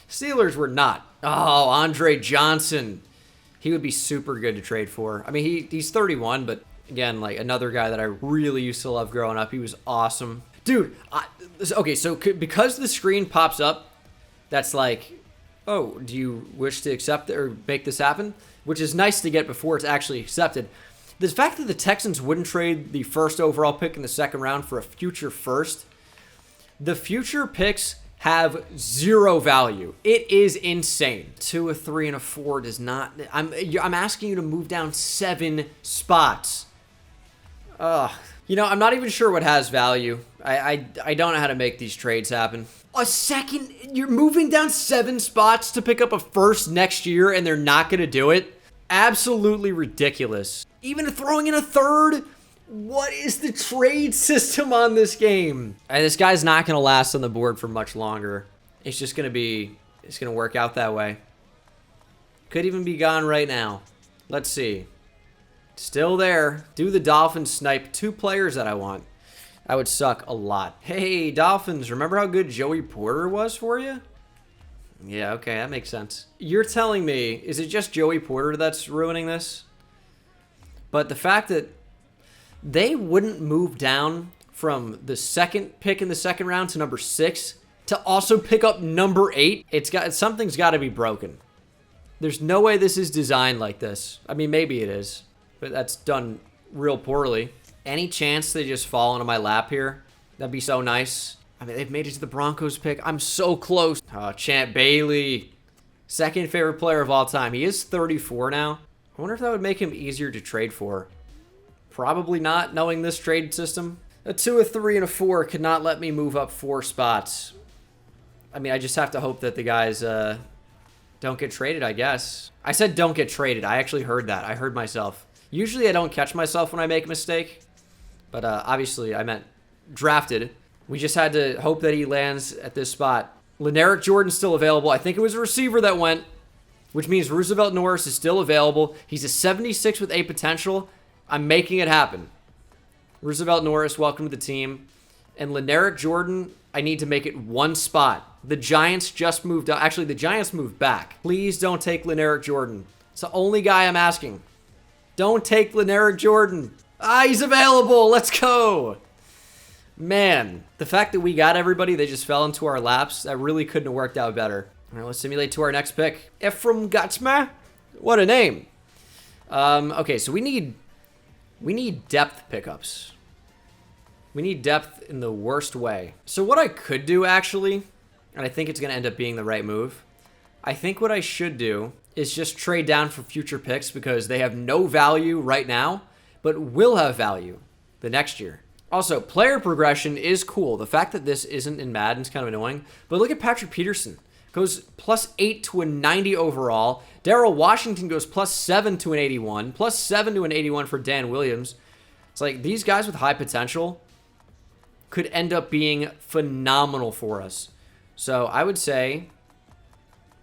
Steelers were not. Oh, Andre Johnson. He would be super good to trade for. I mean, he's 31, but again, like another guy that I really used to love growing up. He was awesome. Dude, okay, so because the screen pops up, that's like, oh, do you wish to accept it or make this happen? Which is nice to get before it's actually accepted. The fact that the Texans wouldn't trade the first overall pick in the second round for a future first, the future picks have zero value. It is insane. 2, a 3, and a 4 does not... I'm asking you to move down 7 spots. Ugh. You know, I'm not even sure what has value. I don't know how to make these trades happen. A second... You're moving down 7 spots to pick up a first next year and they're not going to do it? Absolutely ridiculous. Even throwing in a third? What is the trade system on this game? This guy's not going to last on the board for much longer. It's just going to be... It's going to work out that way. Could even be gone right now. Let's see. Still there. Do the Dolphins snipe 2 players that I want? That would suck a lot. Hey, Dolphins, remember how good Joey Porter was for you? Yeah, okay, that makes sense. You're telling me, is it just Joey Porter that's ruining this? But the fact that they wouldn't move down from the second pick in the second round to number 6 to also pick up number 8, something's got to be broken. There's no way this is designed like this. I mean, maybe it is, but that's done real poorly. Any chance they just fall into my lap here? That'd be so nice. I mean, they've made it to the Broncos pick. I'm so close. Oh, Champ Bailey. Second favorite player of all time. He is 34 now. I wonder if that would make him easier to trade for. Probably not, knowing this trade system. A 2, a 3, and a 4 could not let me move up 4 spots. I mean, I just have to hope that the guys don't get traded, I guess. I said don't get traded. I actually heard that. I heard myself. Usually I don't catch myself when I make a mistake. But obviously I meant drafted. We just had to hope that he lands at this spot. Leneric Jordan's still available. I think it was a receiver that went, which means Roosevelt Norris is still available. He's a 76 with A potential. I'm making it happen. Roosevelt Norris, welcome to the team. And Leneric Jordan, I need to make it 1 spot. The Giants just moved up. Actually, the Giants moved back. Please don't take Leneric Jordan. It's the only guy I'm asking. Don't take Leneric Jordan. Ah, he's available. Let's go. Man, the fact that we got everybody, they just fell into our laps, that really couldn't have worked out better. All right, let's simulate to our next pick. Ephraim Gatsma? What a name. Okay, so we need depth pickups. We need depth in the worst way. So what I could do, actually, and I think it's going to end up being the right move, I think what I should do is just trade down for future picks because they have no value right now, but will have value the next year. Also, player progression is cool. The fact that this isn't in Madden is kind of annoying, but look at Patrick Peterson. Goes +8 to a 90 overall. Darrell Washington goes +7 to an 81, +7 to an 81 for Dan Williams. It's like these guys with high potential could end up being phenomenal for us. So I would say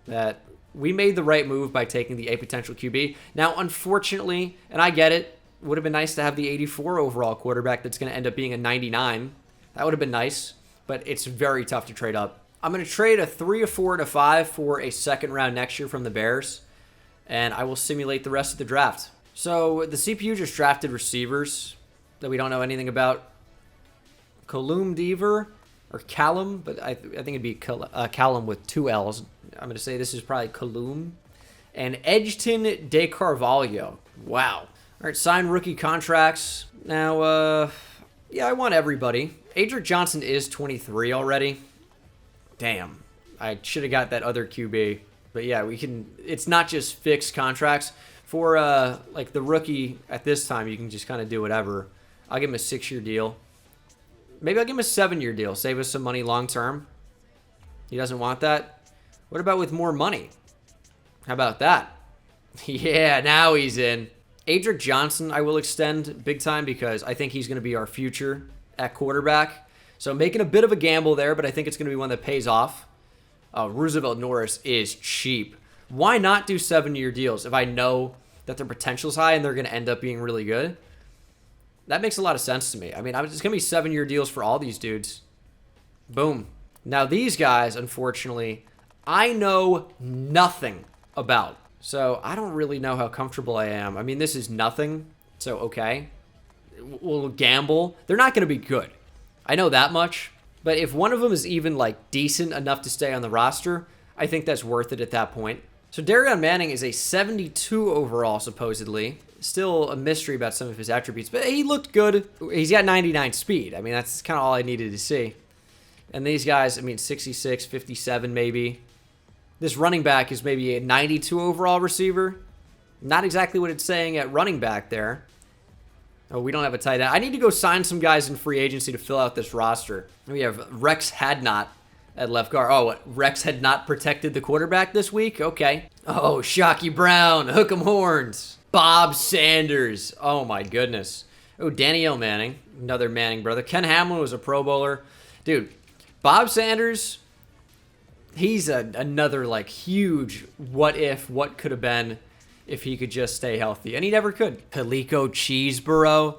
that we made the right move by taking the A potential QB. Now, unfortunately, and I get it, would have been nice to have the 84 overall quarterback that's going to end up being a 99. That would have been nice, but it's very tough to trade up. I'm going to trade a 3, a 4, and a 5 for a second round next year from the Bears, and I will simulate the rest of the draft. So the CPU just drafted receivers that we don't know anything about. Callum Deaver, or Callum, but I think it'd be Callum with 2 L's. I'm going to say this is probably Callum. And Edgerton De Carvalho. Wow. All right, sign rookie contracts. Now, yeah, I want everybody. Adric Johnson is 23 already. Damn. I should have got that other QB. But yeah, we can. It's not just fixed contracts. For, like, the rookie at this time, you can just kind of do whatever. I'll give him a 6-year deal. Maybe I'll give him a 7-year deal. Save us some money long term. He doesn't want that. What about with more money? How about that? Yeah, now he's in. Adric Johnson, I will extend big time because I think he's going to be our future at quarterback. So making a bit of a gamble there, but I think it's going to be one that pays off. Roosevelt Norris is cheap. Why not do 7-year deals if I know that their potential's high and they're going to end up being really good? That makes a lot of sense to me. I mean, it's going to be 7-year deals for all these dudes. Boom. Now, these guys, unfortunately, I know nothing about. So, I don't really know how comfortable I am. I mean, this is nothing. So, okay. We'll gamble. They're not going to be good. I know that much. But if one of them is even, like, decent enough to stay on the roster, I think that's worth it at that point. So, Darion Manning is a 72 overall, supposedly. Still a mystery about some of his attributes, but he looked good. He's got 99 speed. I mean, that's kind of all I needed to see. And these guys, I mean, 66, 57 maybe. This running back is maybe a 92 overall receiver. Not exactly what it's saying at running back there. Oh, we don't have a tight end. I need to go sign some guys in free agency to fill out this roster. We have Rex Hadnot at left guard. Oh, what? Rex had not protected the quarterback this week? Okay. Oh, Shocky Brown. Hook 'em horns. Bob Sanders. Oh, my goodness. Oh, Danielle Manning. Another Manning brother. Ken Hamlin was a Pro Bowler. Dude, Bob Sanders, he's another, like, huge what could have been if he could just stay healthy. And he never could. Kaliko Cheeseborough.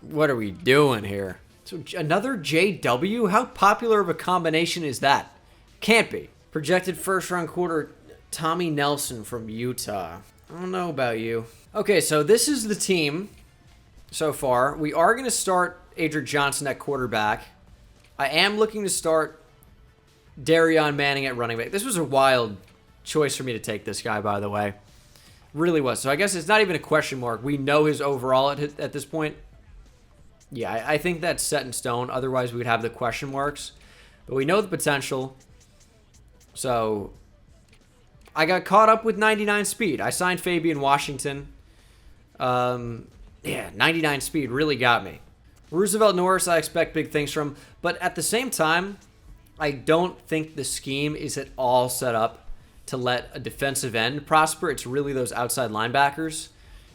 What are we doing here? So, another JW? How popular of a combination is that? Can't be. Projected first-round quarter, Tommy Nelson from Utah. I don't know about you. Okay, so this is the team so far. We are going to start Adric Johnson at quarterback. I am looking to start Darion Manning at running back. This was a wild choice for me to take this guy, by the way. Really was. So I guess it's not even a question mark. We know his overall at this point. Yeah, I think that's set in stone. Otherwise, we'd have the question marks. But we know the potential. So I got caught up with 99 speed. I signed Fabian Washington. Yeah, 99 speed really got me. Roosevelt Norris, I expect big things from. But at the same time, I don't think the scheme is at all set up to let a defensive end prosper. It's really those outside linebackers.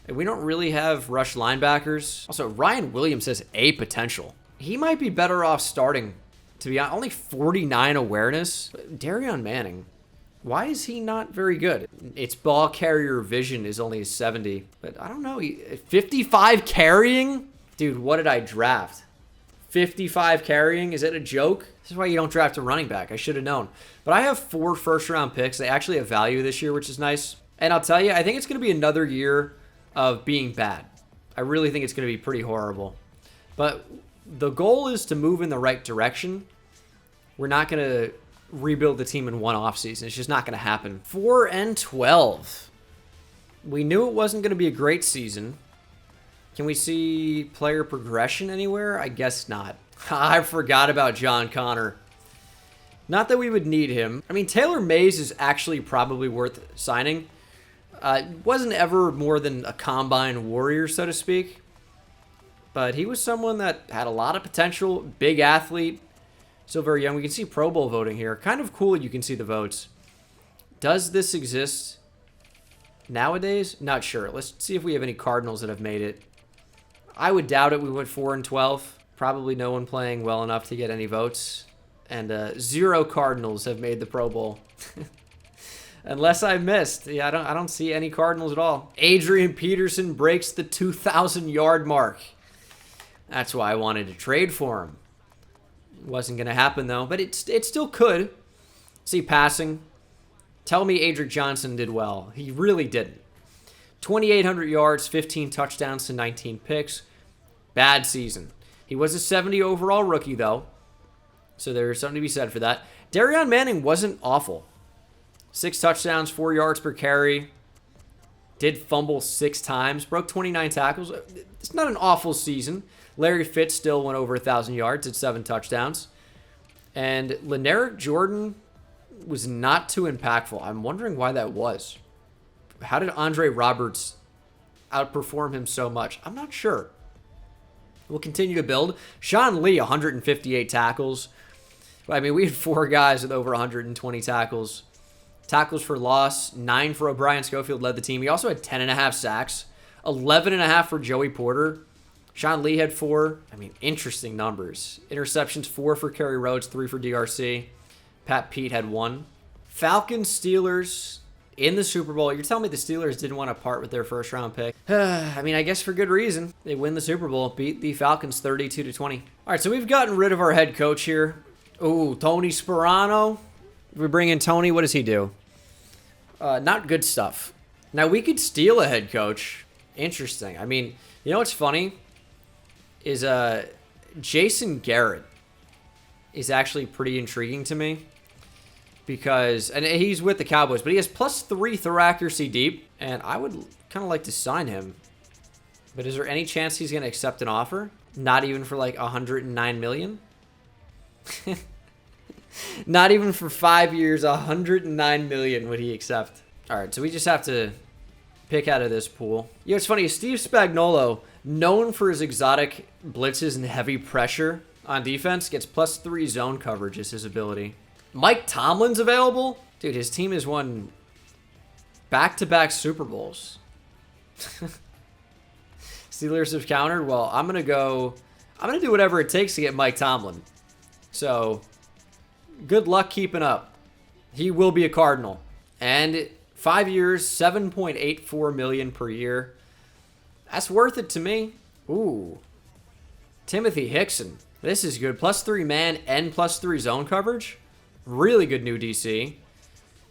And we don't really have rush linebackers. Also, Ryan Williams has a potential. He might be better off starting, to be honest. Only 49 awareness. Darion Manning, why is he not very good? Its ball carrier vision is only 70. But I don't know. 55 carrying? Dude, what did I draft? 55 carrying? Is it a joke? This is why you don't draft a running back. I should have known. But I have 4 first-round picks. They actually have value this year, which is nice. And I'll tell you, I think it's going to be another year of being bad. I really think it's going to be pretty horrible. But the goal is to move in the right direction. We're not going to rebuild the team in one offseason. It's just not going to happen. 4-12. We knew it wasn't going to be a great season. Can we see player progression anywhere? I guess not. I forgot about John Connor. Not that we would need him. I mean, Taylor Mays is actually probably worth signing. Wasn't ever more than a combine warrior, so to speak. But he was someone that had a lot of potential, big athlete, still very young. We can see Pro Bowl voting here. Kind of cool you can see the votes. Does this exist nowadays? Not sure. Let's see if we have any Cardinals that have made it. I would doubt it. We went 4-12. Probably no one playing well enough to get any votes. And 0 Cardinals have made the Pro Bowl. Unless I missed. Yeah, I don't see any Cardinals at all. Adrian Peterson breaks the 2,000-yard mark. That's why I wanted to trade for him. Wasn't going to happen, though. But it still could. See passing. Tell me Adric Johnson did well. He really didn't. 2,800 yards, 15 touchdowns to 19 picks. Bad season. He was a 70 overall rookie, though. So there's something to be said for that. Darion Manning wasn't awful. 6 touchdowns, 4 yards per carry. Did fumble 6 times. Broke 29 tackles. It's not an awful season. Larry Fitz still went over 1,000 yards at 7 touchdowns. And Leneric Jordan was not too impactful. I'm wondering why that was. How did Andre Roberts outperform him so much? I'm not sure. We'll continue to build. Sean Lee, 158 tackles. I mean, we had 4 guys with over 120 tackles. Tackles for loss, 9 for O'Brien. Schofield led the team. He also had 10.5 sacks, 11.5 for Joey Porter. Sean Lee had 4. I mean, interesting numbers. Interceptions, 4 for Kerry Rhodes, 3 for DRC. Pat Pete had 1. Falcons, Steelers in the Super Bowl. You're telling me the Steelers didn't want to part with their first-round pick? I mean, I guess for good reason. They win the Super Bowl, beat the Falcons 32-20. All right, so we've gotten rid of our head coach here. Ooh, Tony Sperano. We bring in Tony. What does he do? Not good stuff. Now, we could steal a head coach. Interesting. I mean, you know what's funny? Is Jason Garrett is actually pretty intriguing to me. Because, and he's with the Cowboys, but he has +3 throw accuracy deep. And I would kind of like to sign him. But is there any chance he's going to accept an offer? Not even for like $109 million? Not even for 5 years, $109 million would he accept. All right, so we just have to pick out of this pool. You know, it's funny, Steve Spagnuolo, known for his exotic blitzes and heavy pressure on defense, gets +3 zone coverage is his ability. Mike Tomlin's available? Dude, his team has won back-to-back Super Bowls. Steelers have countered. Well, I'm going to do whatever it takes to get Mike Tomlin. So, good luck keeping up. He will be a Cardinal. And 5 years, $7.84 million per year. That's worth it to me. Ooh. Timothy Hickson. This is good. +3 man and +3 zone coverage. Really good new DC.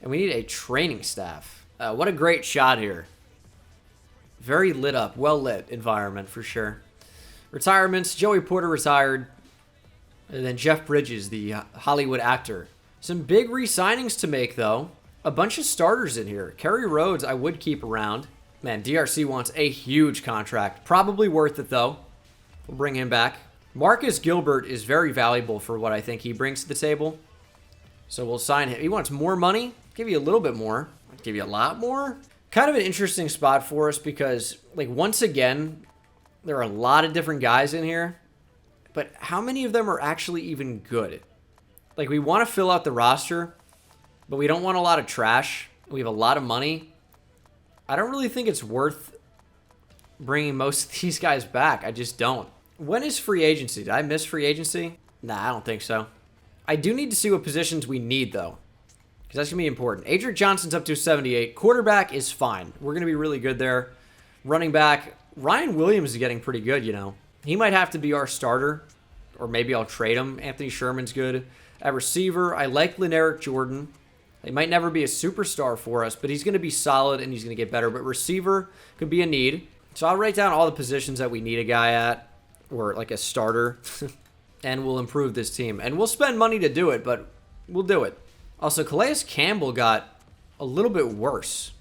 And we need a training staff. What a great shot here. Very lit up, well lit environment for sure. Retirements. Joey Porter retired. And then Jeff Bridges, the Hollywood actor. Some big re-signings to make, though. A bunch of starters in here. Kerry Rhodes, I would keep around. Man, DRC wants a huge contract. Probably worth it, though. We'll bring him back. Marcus Gilbert is very valuable for what I think he brings to the table. So we'll sign him. He wants more money. Give you a little bit more. I'd give you a lot more. Kind of an interesting spot for us because, like, once again, there are a lot of different guys in here. But how many of them are actually even good? Like, we want to fill out the roster, but we don't want a lot of trash. We have a lot of money. I don't really think it's worth bringing most of these guys back. I just don't. When is free agency? Did I miss free agency? Nah, I don't think so. I do need to see what positions we need, though, because that's going to be important. Adric Johnson's up to 78. Quarterback is fine. We're going to be really good there. Running back, Ryan Williams is getting pretty good, you know. He might have to be our starter, or maybe I'll trade him. Anthony Sherman's good. At receiver, I like Leneric Jordan. He might never be a superstar for us, but he's going to be solid and he's going to get better. But receiver could be a need. So I'll write down all the positions that we need a guy at, or like a starter, and we'll improve this team. And we'll spend money to do it, but we'll do it. Also, Calais Campbell got a little bit worse.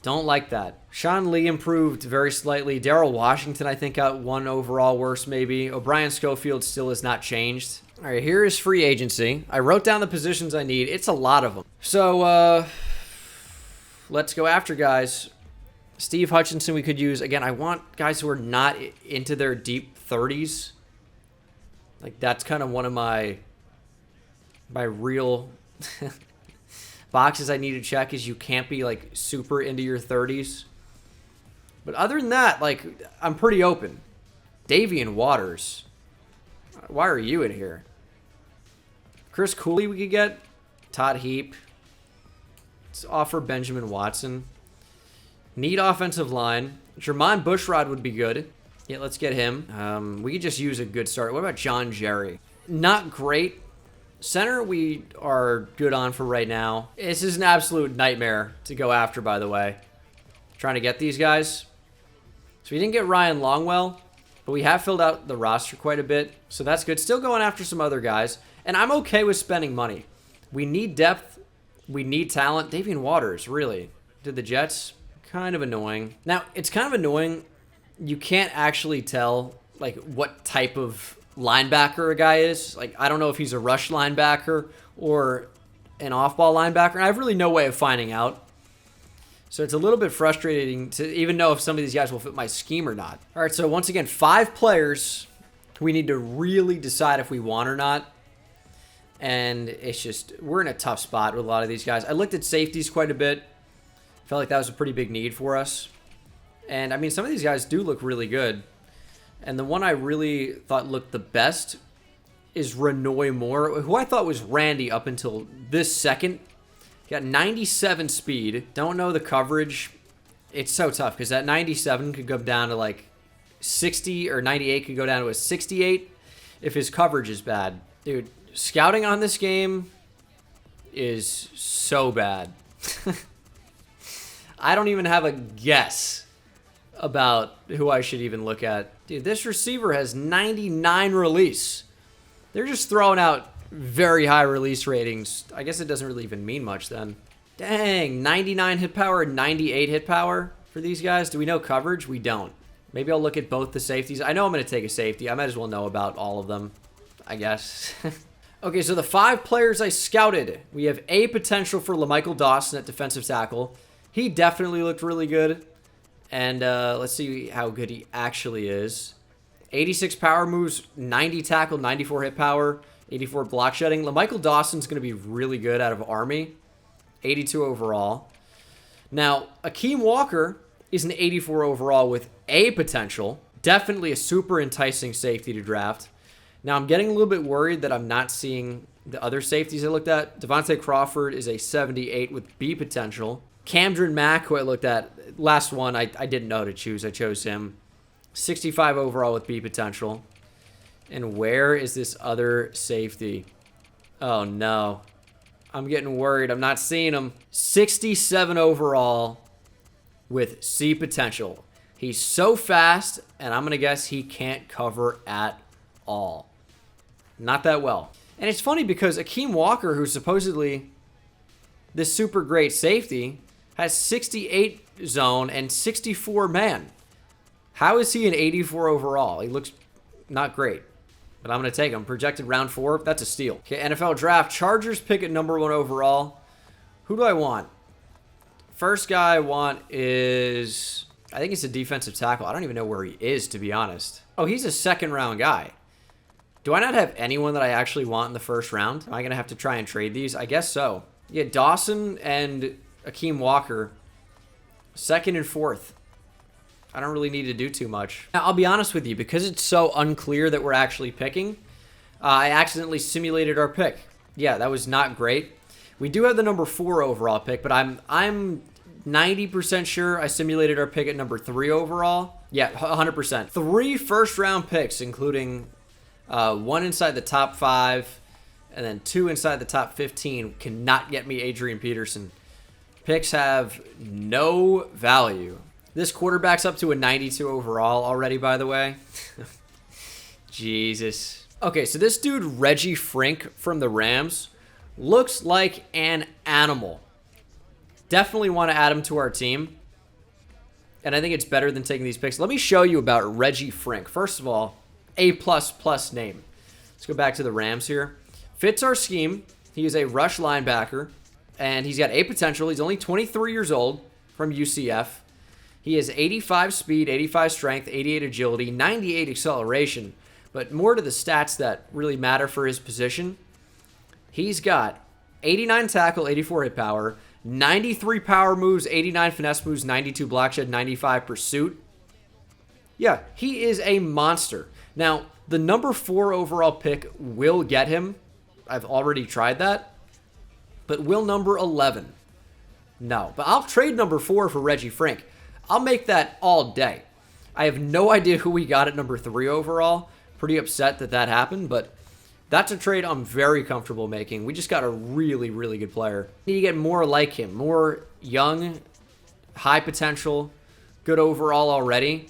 Don't like that. Sean Lee improved very slightly. Darrell Washington, I think, got 1 overall worse, maybe. O'Brien Schofield still has not changed. All right, here is free agency. I wrote down the positions I need. It's a lot of them. So, let's go after guys. Steve Hutchinson we could use. Again, I want guys who are not into their deep 30s. Like, that's kind of one of my real boxes I need to check is you can't be, like, super into your 30s. But other than that, like, I'm pretty open. Davian Waters. Why are you in here? Chris Cooley we could get. Todd Heap. Let's offer Benjamin Watson. Need offensive line. Jermon Bushrod would be good. Yeah, let's get him. We could just use a good start. What about John Jerry? Not great. Center we are good on for right now. This is an absolute nightmare to go after, by the way. Trying to get these guys. So we didn't get Ryan Longwell, but we have filled out the roster quite a bit. So that's good. Still going after some other guys. And I'm okay with spending money. We need depth. We need talent. Davian Waters, really. Did the Jets? Kind of annoying. Now, it's kind of annoying. You can't actually tell, like, what type of linebacker a guy is. Like, I don't know if he's a rush linebacker or an off-ball linebacker. And I have really no way of finding out. So it's a little bit frustrating to even know if some of these guys will fit my scheme or not. All right, so once again, 5 players we need to really decide if we want or not. And it's just, we're in a tough spot with a lot of these guys. I looked at safeties quite a bit. Felt like that was a pretty big need for us. And, I mean, some of these guys do look really good. And the one I really thought looked the best is Renoy Moore, who I thought was Randy up until this second. Got 97 speed. Don't know the coverage. It's so tough because that 97 could go down to like 60, or 98 could go down to a 68 if his coverage is bad. Dude, scouting on this game is so bad. I don't even have a guess about who I should even look at. Dude, this receiver has 99 release. They're just throwing out very high release ratings. I guess it doesn't really even mean much then. Dang, 99 hit power, 98 hit power for these guys. Do we know coverage? We don't. Maybe I'll look at both the safeties. I know I'm going to take a safety. I might as well know about all of them, I guess. Okay, so the 5 players I scouted. We have a potential for LaMichael Dawson at defensive tackle. He definitely looked really good. And let's see how good he actually is. 86 power moves, 90 tackle, 94 hit power, 84 block shedding. LaMichael Dawson's going to be really good out of Army. 82 overall. Now, Akeem Walker is an 84 overall with a potential. Definitely a super enticing safety to draft. Now, I'm getting a little bit worried that I'm not seeing the other safeties I looked at. Devontae Crawford is a 78 with B potential. Camden Mack, who I looked at, last one, I didn't know to choose. I chose him. 65 overall with B potential. And where is this other safety? Oh, no. I'm getting worried. I'm not seeing him. 67 overall with C potential. He's so fast, and I'm going to guess he can't cover at all. Not that well. And it's funny because Akeem Walker, who's supposedly this super great safety, has 68 zone and 64 man. How is he an 84 overall? He looks not great, but I'm going to take him. Projected round 4. That's a steal. Okay, NFL draft. Chargers pick at number 1 overall. Who do I want? First guy I want is, I think it's a defensive tackle. I don't even know where he is, to be honest. Oh, he's a second round guy. Do I not have anyone that I actually want in the first round? Am I going to have to try and trade these? I guess so. Yeah, Dawson and Akeem Walker, 2nd and 4th. I don't really need to do too much. Now, I'll be honest with you, because it's so unclear that we're actually picking, I accidentally simulated our pick. Yeah, that was not great. We do have the number 4 overall pick, but I'm 90% sure I simulated our pick at number 3 overall. Yeah, 100%. 3 first-round picks, including 1 inside the top 5, and then 2 inside the top 15, cannot get me Adrian Peterson. Picks have no value. This quarterback's up to a 92 overall already, by the way. Jesus. Okay, so this dude, Reggie Frink from the Rams, looks like an animal. Definitely want to add him to our team. And I think it's better than taking these picks. Let me show you about Reggie Frink. First of all, A++ name. Let's go back to the Rams here. Fits our scheme. He is a rush linebacker. And he's got A potential. He's only 23 years old from UCF. He has 85 speed, 85 strength, 88 agility, 98 acceleration. But more to the stats that really matter for his position. He's got 89 tackle, 84 hit power, 93 power moves, 89 finesse moves, 92 block shed, 95 pursuit. Yeah, he is a monster. Now, the number 4 overall pick will get him. I've already tried that. But will number 11? No. But I'll trade number 4 for Reggie Frank. I'll make that all day. I have no idea who we got at number 3 overall. Pretty upset that that happened, but that's a trade I'm very comfortable making. We just got a really, really good player. Need to get more like him. More young, high potential, good overall already.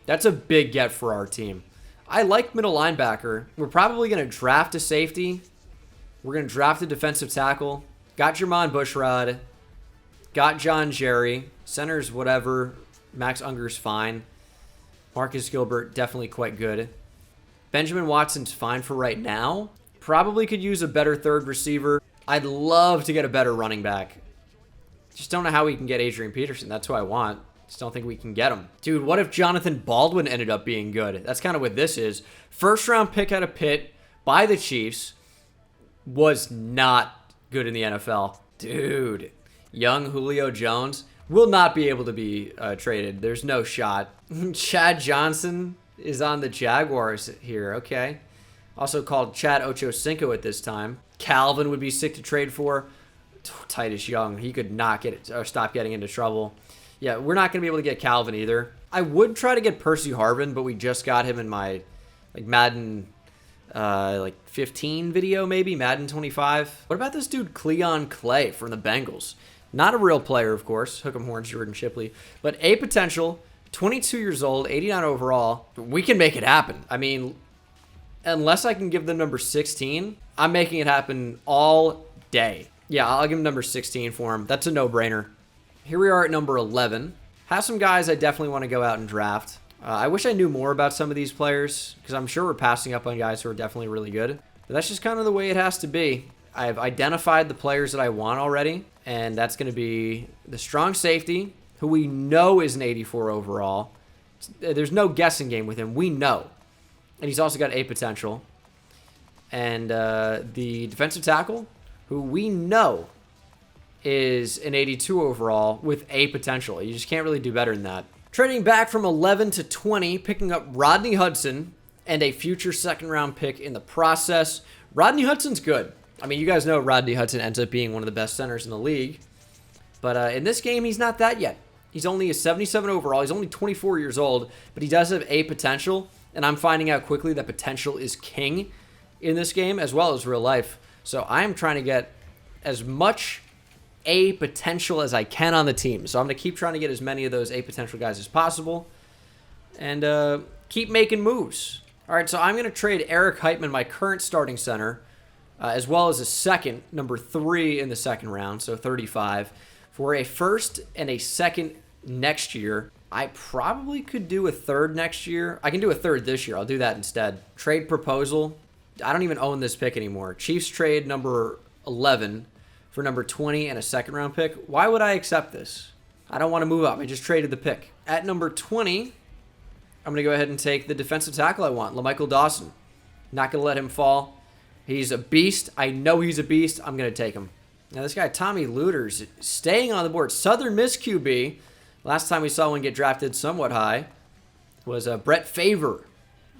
That's a big get for our team. I like middle linebacker. We're probably going to draft a safety. We're going to draft a defensive tackle. Got Jermon Bushrod. Got John Jerry. Centers, whatever. Max Unger's fine. Marcus Gilbert, definitely quite good. Benjamin Watson's fine for right now. Probably could use a better third receiver. I'd love to get a better running back. Just don't know how we can get Adrian Peterson. That's who I want. Just don't think we can get him. Dude, what if Jonathan Baldwin ended up being good? That's kind of what this is. First round pick out of Pitt by the Chiefs. Was not good in the NFL. Dude, young Julio Jones will not be able to be traded. There's no shot. Chad Johnson is on the Jaguars here. Okay. Also called Chad Ochocinco at this time. Calvin would be sick to trade for. Titus Young, he could not get it or stop getting into trouble. Yeah, we're not going to be able to get Calvin either. I would try to get Percy Harvin, but we just got him in my Madden 15 video, maybe Madden 25. What about this dude Cleon Clay from the Bengals? Not a real player, of course. Hook'em Horns, Jordan Shipley, but a potential. 22 years old, 89 overall. We can make it happen. I mean, unless I can give them number 16, I'm making it happen all day. Yeah, I'll give him number 16 for him. That's a no-brainer. Here we are at number 11. Have some guys I definitely want to go out and draft. I wish I knew more about some of these players, because I'm sure we're passing up on guys who are definitely really good. But that's just kind of the way it has to be. I've identified the players that I want already, and that's going to be the strong safety, who we know is an 84 overall. There's no guessing game with him. We know. And he's also got A potential. And the defensive tackle, who we know is an 82 overall with A potential. You just can't really do better than that. Trading back from 11 to 20, picking up Rodney Hudson and a future second-round pick in the process. Rodney Hudson's good. I mean, you guys know Rodney Hudson ends up being one of the best centers in the league. But in this game, he's not that yet. He's only a 77 overall. He's only 24 years old, but he does have A potential. And I'm finding out quickly that potential is king in this game as well as real life. So I'm trying to get as much A potential as I can on the team. So I'm going to keep trying to get as many of those A potential guys as possible and keep making moves. All right, so I'm going to trade Eric Heitman, my current starting center, as well as a second, number 3 in the second round, so 35, for a first and a second next year. I probably could do a third next year. I can do a third this year. I'll do that instead. Trade proposal. I don't even own this pick anymore. Chiefs trade number 11 for number 20 and a second round pick. Why would I accept this? I don't want to move up. I just traded the pick. At number 20, I'm going to go ahead and take the defensive tackle I want, LaMichael Dawson. Not going to let him fall. He's a beast. I know he's a beast. I'm going to take him. Now, this guy, Tommy Luters, staying on the board. Southern Miss QB. Last time we saw one get drafted somewhat high was Brett Favre.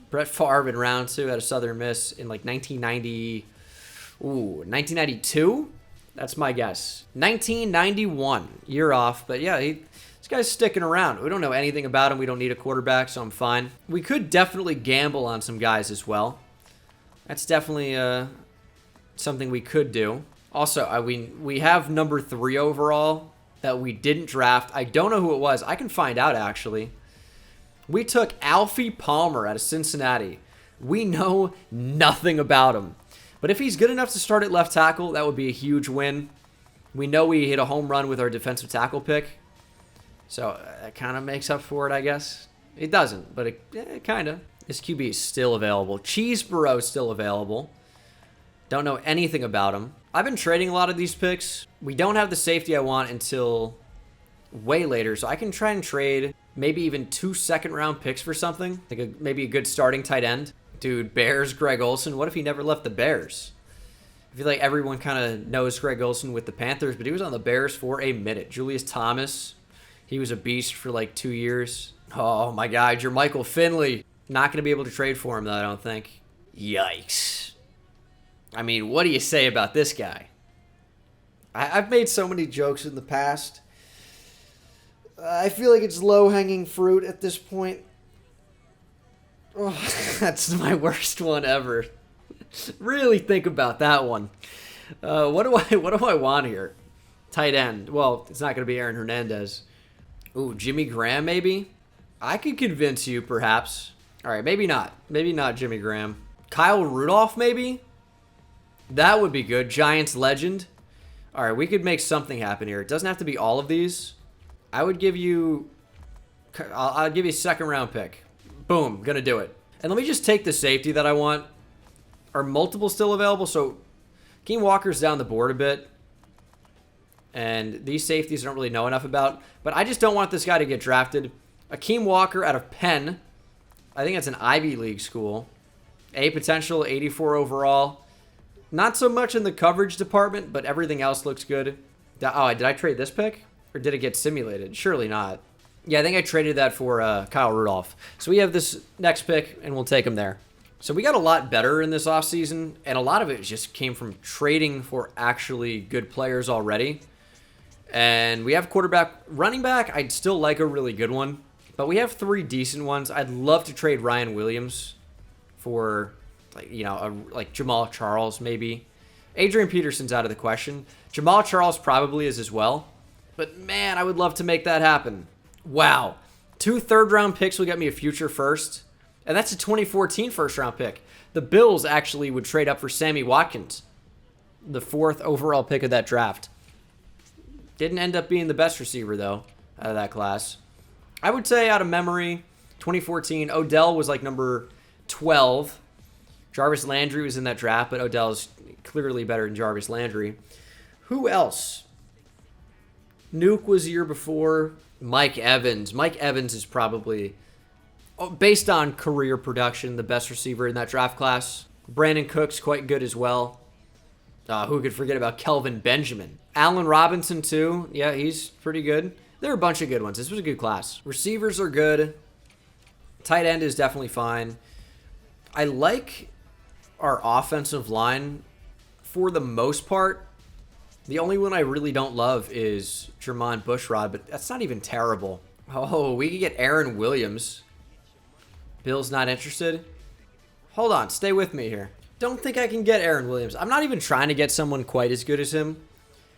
Brett Favre in round 2 out of Southern Miss in like 1992? That's my guess. 1991. Year off. But yeah, this guy's sticking around. We don't know anything about him. We don't need a quarterback, so I'm fine. We could definitely gamble on some guys as well. That's definitely something we could do. Also, we have number 3 overall that we didn't draft. I don't know who it was. I can find out, actually. We took Alfie Palmer out of Cincinnati. We know nothing about him. But if he's good enough to start at left tackle, that would be a huge win. We know we hit a home run with our defensive tackle pick. So that kind of makes up for it, I guess. It doesn't, but it kind of. This QB is still available. Cheeseborough is still available. Don't know anything about him. I've been trading a lot of these picks. We don't have the safety I want until way later, so I can try and trade maybe even 2 second-round picks for something. Like maybe a good starting tight end. Dude, Bears, Greg Olsen. What if he never left the Bears? I feel like everyone kind of knows Greg Olsen with the Panthers, but he was on the Bears for a minute. Julius Thomas, he was a beast for like 2 years. Oh, my God, Jermichael Finley. Not going to be able to trade for him, though, I don't think. Yikes. I mean, what do you say about this guy? I've made so many jokes in the past. I feel like it's low-hanging fruit at this point. Oh, that's my worst one ever. Really think about that one. What do I want here? Tight end. Well, it's not going to be Aaron Hernandez. Ooh, Jimmy Graham maybe? I could convince you perhaps. All right, maybe not. Maybe not Jimmy Graham. Kyle Rudolph maybe? That would be good. Giants legend. All right, we could make something happen here. It doesn't have to be all of these. I would give you... I'll give you a second-round pick. Boom, gonna do it. And let me just take the safety that I want. Are multiple still available? So, Keem Walker's down the board a bit. And these safeties I don't really know enough about. But I just don't want this guy to get drafted. Akeem Walker out of Penn. I think it's an Ivy League school. A potential, 84 overall. Not so much in the coverage department, but everything else looks good. Oh, did I trade this pick? Or did it get simulated? Surely not. Yeah, I think I traded that for Kyle Rudolph. So we have this next pick, and we'll take him there. So we got a lot better in this offseason, and a lot of it just came from trading for actually good players already. And we have quarterback. Running back, I'd still like a really good one. But we have 3 decent ones. I'd love to trade Ryan Williams for... like Jamal Charles, maybe. Adrian Peterson's out of the question. Jamal Charles probably is as well. But, man, I would love to make that happen. Wow. 2 third-round picks will get me a future first. And that's a 2014 first-round pick. The Bills actually would trade up for Sammy Watkins, the 4th overall pick of that draft. Didn't end up being the best receiver, though, out of that class. I would say, out of memory, 2014, Odell was like number 12. Jarvis Landry was in that draft, but Odell is clearly better than Jarvis Landry. Who else? Nuke was the year before. Mike Evans. Mike Evans is probably, based on career production, the best receiver in that draft class. Brandon Cook's quite good as well. Who could forget about Kelvin Benjamin? Allen Robinson, too. Yeah, he's pretty good. There are a bunch of good ones. This was a good class. Receivers are good. Tight end is definitely fine. I like our offensive line for the most part. The only one I really don't love is Jermon Bushrod, but that's not even terrible. Oh, we could get Aaron Williams. Bill's not interested. Hold on, stay with me here. Don't think I can get Aaron Williams. I'm not even trying to get someone quite as good as him.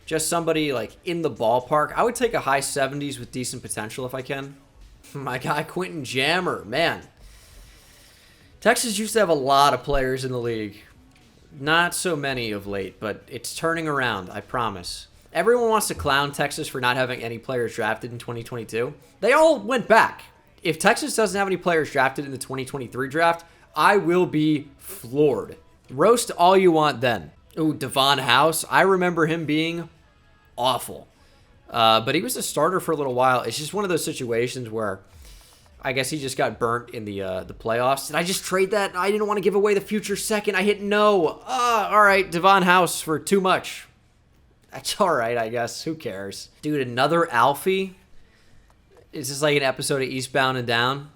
Just somebody like in the ballpark. I would take a high 70s with decent potential if I can. My guy Quentin Jammer, man. Texas used to have a lot of players in the league. Not so many of late, but it's turning around, I promise. Everyone wants to clown Texas for not having any players drafted in 2022. They all went back. If Texas doesn't have any players drafted in the 2023 draft, I will be floored. Roast all you want then. Ooh, Devon House. I remember him being awful. But he was a starter for a little while. It's just one of those situations where I guess he just got burnt in the playoffs. Did I just trade that? I didn't want to give away the future second. I hit no. All right, Devon House for too much. That's all right, I guess. Who cares? Dude, another Alfie? Is this like an episode of Eastbound and Down?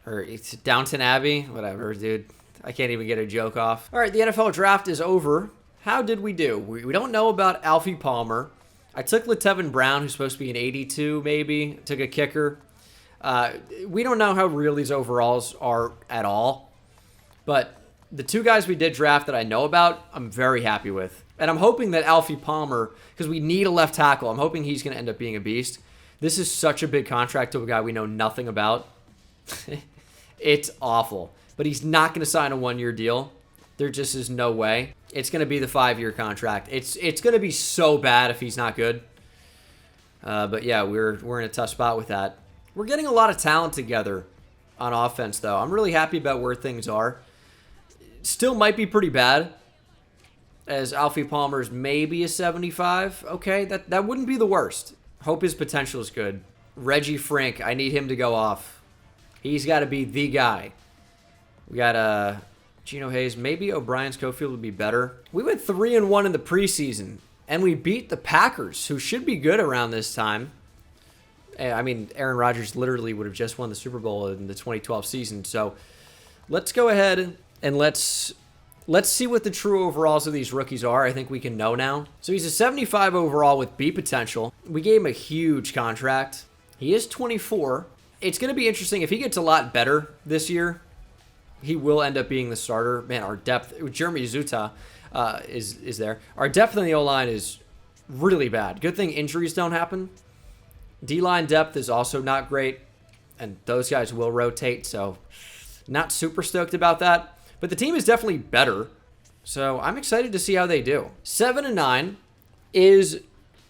Or it's Downton Abbey? Whatever, dude. I can't even get a joke off. All right, the NFL draft is over. How did we do? We don't know about Alfie Palmer. I took Latevin Brown, who's supposed to be an 82 maybe. Took a kicker. We don't know how real these overalls are at all. But the 2 guys we did draft that I know about, I'm very happy with. And I'm hoping that Alfie Palmer, because we need a left tackle, I'm hoping he's going to end up being a beast. This is such a big contract to a guy we know nothing about. It's awful. But he's not going to sign a 1-year deal. There just is no way. It's going to be the 5-year contract. It's going to be so bad if he's not good. But yeah, we're in a tough spot with that. We're getting a lot of talent together on offense, though. I'm really happy about where things are. Still might be pretty bad, as Alfie Palmer's maybe a 75. Okay, that wouldn't be the worst. Hope his potential is good. Reggie Frank, I need him to go off. He's got to be the guy. We got Geno Hayes. Maybe O'Brien Schofield would be better. We went 3-1 in the preseason, and we beat the Packers, who should be good around this time. I mean, Aaron Rodgers literally would have just won the Super Bowl in the 2012 season. So let's go ahead and let's Let's see what the true overalls of these rookies are. I think we can know now. So he's a 75 overall with B potential. We gave him a huge contract. He is 24. It's going to be interesting. If he gets a lot better this year, he will end up being the starter. Man, our depth, Jeremy Zuta is there. Our depth on the O-line is really bad. Good thing injuries don't happen. D-line depth is also not great, and those guys will rotate, so not super stoked about that. But the team is definitely better, so I'm excited to see how they do. 7-9 is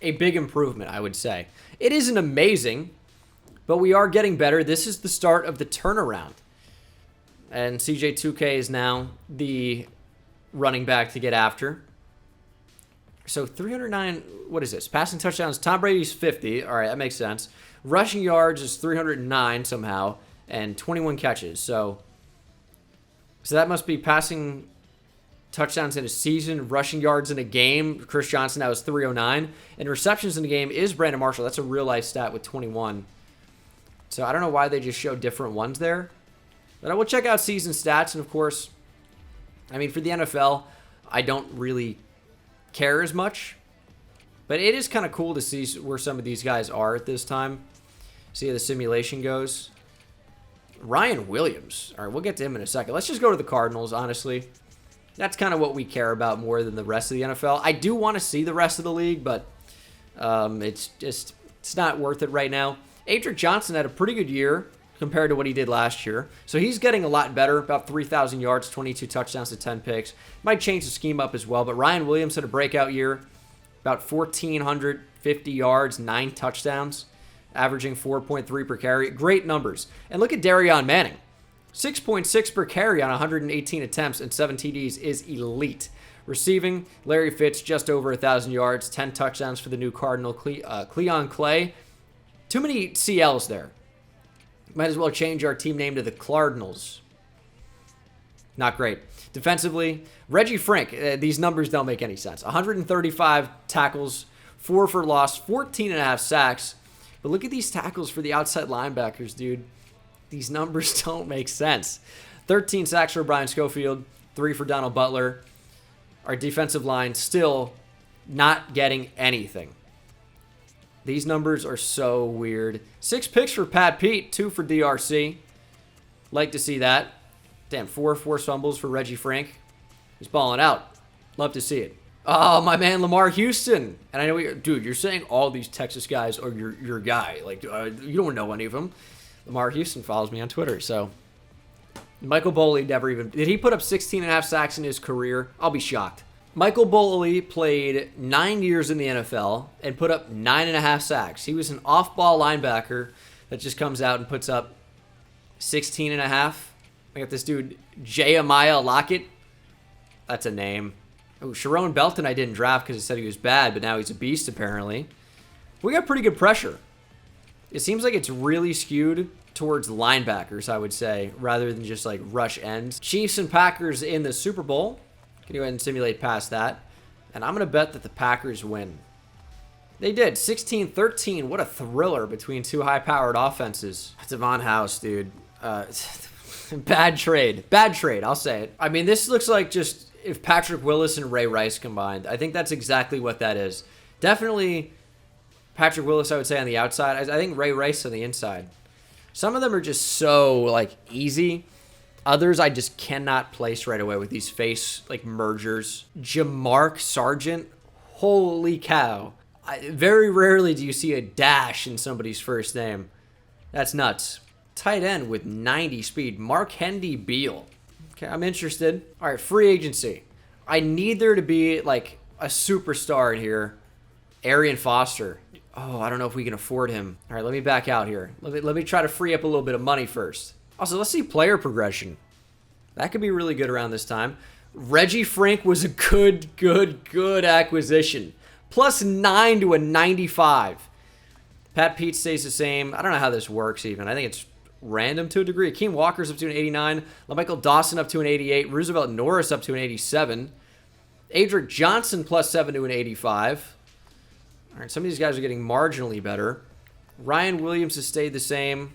a big improvement, I would say. It isn't amazing, but we are getting better. This is the start of the turnaround. And CJ2K is now the running back to get after. So 309, what is this? Passing touchdowns, Tom Brady's 50. All right, that makes sense. Rushing yards is 309 somehow, and 21 catches. So that must be passing touchdowns in a season, rushing yards in a game. Chris Johnson, that was 309. And receptions in the game is Brandon Marshall. That's a real-life stat with 21. So I don't know why they just show different ones there. But I will check out season stats. And, of course, I mean, for the NFL, I don't really care as much. But it is kind of cool to see where some of these guys are at this time. See how the simulation goes. Ryan Williams. All right, we'll get to him in a second. Let's just go to the Cardinals, honestly. That's kind of what we care about more than the rest of the NFL. I do want to see the rest of the league, but it's not worth it right now. Adric Johnson had a pretty good year compared to what he did last year. So he's getting a lot better, about 3,000 yards, 22 touchdowns to 10 picks. Might change the scheme up as well, but Ryan Williams had a breakout year, about 1,450 yards, 9 touchdowns, averaging 4.3 per carry. Great numbers. And look at Darion Manning. 6.6 per carry on 118 attempts and 7 TDs is elite. Receiving, Larry Fitz just over 1,000 yards, 10 touchdowns for the new Cardinal. Cleon Clay. Too many CLs there. Might as well change our team name to the Cardinals. Not great. Defensively, Reggie Frank. These numbers don't make any sense. 135 tackles, 4 for loss, 14.5 sacks. But look at these tackles for the outside linebackers, dude. These numbers don't make sense. 13 sacks for Brian Schofield, 3 for Donald Butler. Our defensive line still not getting anything. These numbers are so weird. 6 picks for Pat Pete, 2 for DRC. Like to see that. Damn, 4 forced fumbles for Reggie Frank. He's balling out. Love to see it. Oh, my man, Lamar Houston. And I know, dude, you're saying all these Texas guys are your guy. Like, you don't know any of them. Lamar Houston follows me on Twitter, so. Michael Boley never even, did he put up 16.5 sacks in his career? I'll be shocked. Michael Boley played 9 years in the NFL and put up 9.5 sacks. He was an off-ball linebacker that just comes out and puts up 16.5. I got this dude, Jeremiah Lockett. That's a name. Oh, Sharon Belton I didn't draft because he said he was bad, but now he's a beast apparently. We got pretty good pressure. It seems like it's really skewed towards linebackers, I would say, rather than just like rush ends. Chiefs and Packers in the Super Bowl. Can you go ahead and simulate past that? And I'm going to bet that the Packers win. They did. 16-13. What a thriller between two high-powered offenses. Devon House, dude. Bad trade. Bad trade, I'll say it. I mean, this looks like just if Patrick Willis and Ray Rice combined. I think that's exactly what that is. Definitely Patrick Willis, I would say, on the outside. I think Ray Rice on the inside. Some of them are just so, like, easy. Others I just cannot place right away with these face, like, mergers. Jamark Sargent. Holy cow. Very rarely do you see a dash in somebody's first name. That's nuts. Tight end with 90 speed. Mark Hendy Beal. Okay, I'm interested. All right, free agency. I need there to be, like, a superstar in here. Arian Foster. Oh, I don't know if we can afford him. All right, let me back out here. Let me try to free up a little bit of money first. Also, let's see player progression. That could be really good around this time. Reggie Frank was a good acquisition. +9 to a 95. Pat Pete stays the same. I don't know how this works even. I think it's random to a degree. Akeem Walker's up to an 89. LaMichael Dawson up to an 88. Roosevelt Norris up to an 87. Adric Johnson +7 to an 85. All right, some of these guys are getting marginally better. Ryan Williams has stayed the same.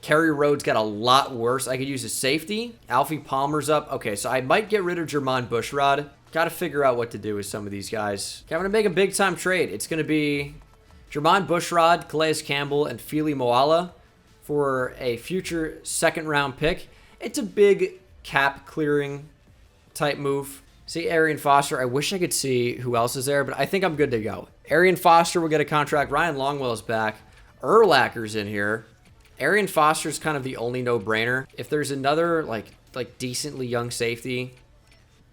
Kerry Rhodes got a lot worse. I could use a safety. Alfie Palmer's up. Okay, so I might get rid of Jermon Bushrod. Got to figure out what to do with some of these guys. Okay, I'm going to make a big-time trade. It's going to be Jermon Bushrod, Calais Campbell, and Fili Moala for a future second-round pick. It's a big cap-clearing type move. See, Arian Foster. I wish I could see who else is there, but I think I'm good to go. Arian Foster will get a contract. Ryan Longwell's back. Urlacher's in here. Arian Foster's kind of the only no-brainer. If there's another, like decently young safety,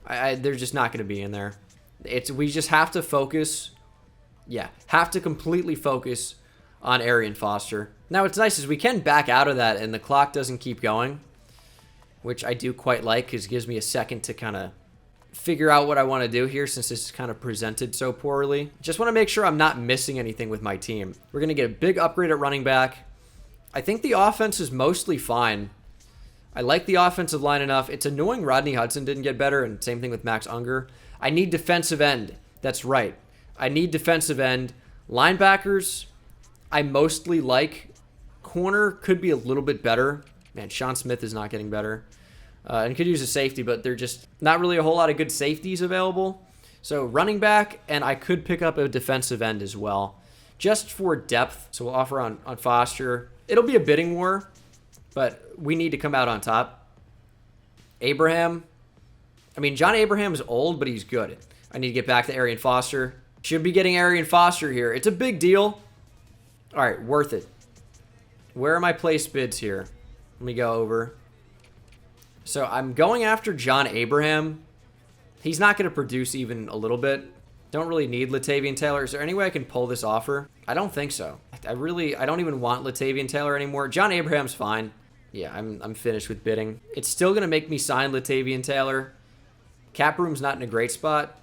they're just not going to be in there. We just have to focus. Yeah, have to completely focus on Arian Foster. Now, what's nice is we can back out of that and the clock doesn't keep going, which I do quite like because it gives me a second to kind of figure out what I want to do here since this is kind of presented so poorly. Just want to make sure I'm not missing anything with my team. We're going to get a big upgrade at running back. I think the offense is mostly fine. I like the offensive line enough. It's annoying Rodney Hudson didn't get better, and same thing with Max Unger. I need defensive end. That's right. I need defensive end. Linebackers, I mostly like. Corner could be a little bit better. Man, Sean Smith is not getting better. And could use a safety, but they're just not really a whole lot of good safeties available. So running back, and I could pick up a defensive end as well, just for depth. So we'll offer on Foster. It'll be a bidding war, but we need to come out on top. Abraham. I mean, John Abraham's old, but he's good. I need to get back to Arian Foster. Should be getting Arian Foster here. It's a big deal. All right, worth it. Where are my place bids here? Let me go over. So I'm going after John Abraham. He's not going to produce even a little bit. Don't really need Latavian Taylor. Is there any way I can pull this offer? I don't think so. I don't even want Latavian Taylor anymore. John Abraham's fine. Yeah, I'm finished with bidding. It's still going to make me sign Latavian Taylor. Cap room's not in a great spot.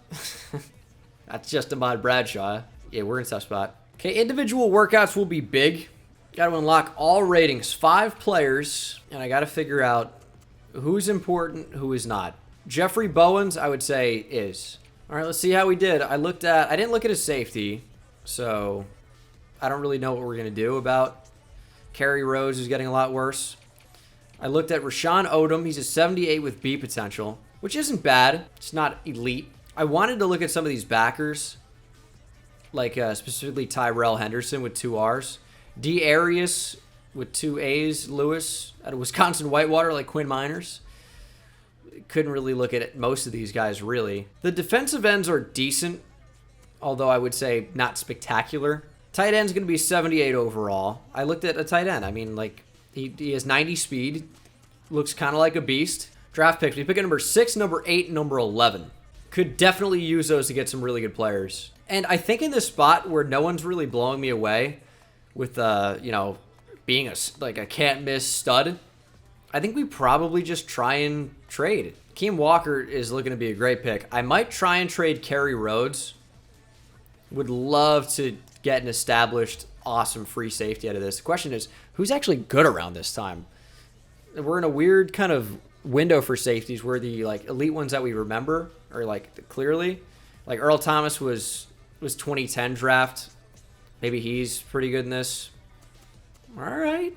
That's just Ahmad Bradshaw. Yeah, we're in a tough spot. Okay, individual workouts will be big. Got to unlock all ratings. 5 players. And I got to figure out who's important, who is not. Jeffrey Bowens, I would say, is. All right, let's see how we did. I didn't look at his safety, so I don't really know what we're going to do about Kerry Rhodes, who's getting a lot worse. I looked at Rashawn Odom. He's a 78 with B potential, which isn't bad. It's not elite. I wanted to look at some of these backers, like specifically Tyrell Henderson with 2 R's. D. Arias with 2 A's. Lewis out of Wisconsin Whitewater, like Quinn Miners. Couldn't really look at most of these guys, really. The defensive ends are decent, although I would say not spectacular. Tight end's going to be 78 overall. I looked at a tight end. I mean, like, he has 90 speed. Looks kind of like a beast. Draft picks. We pick a number 6, number 8, and number 11. Could definitely use those to get some really good players. And I think in this spot where no one's really blowing me away with, being a can't-miss stud, I think we probably just try and trade. Keem Walker is looking to be a great pick. I might try and trade Kerry Rhodes. Would love to get an established, awesome free safety out of this. The question is, who's actually good around this time? We're in a weird kind of window for safeties where the elite ones that we remember are clearly. Like Earl Thomas was 2010 draft. Maybe he's pretty good in this. All right.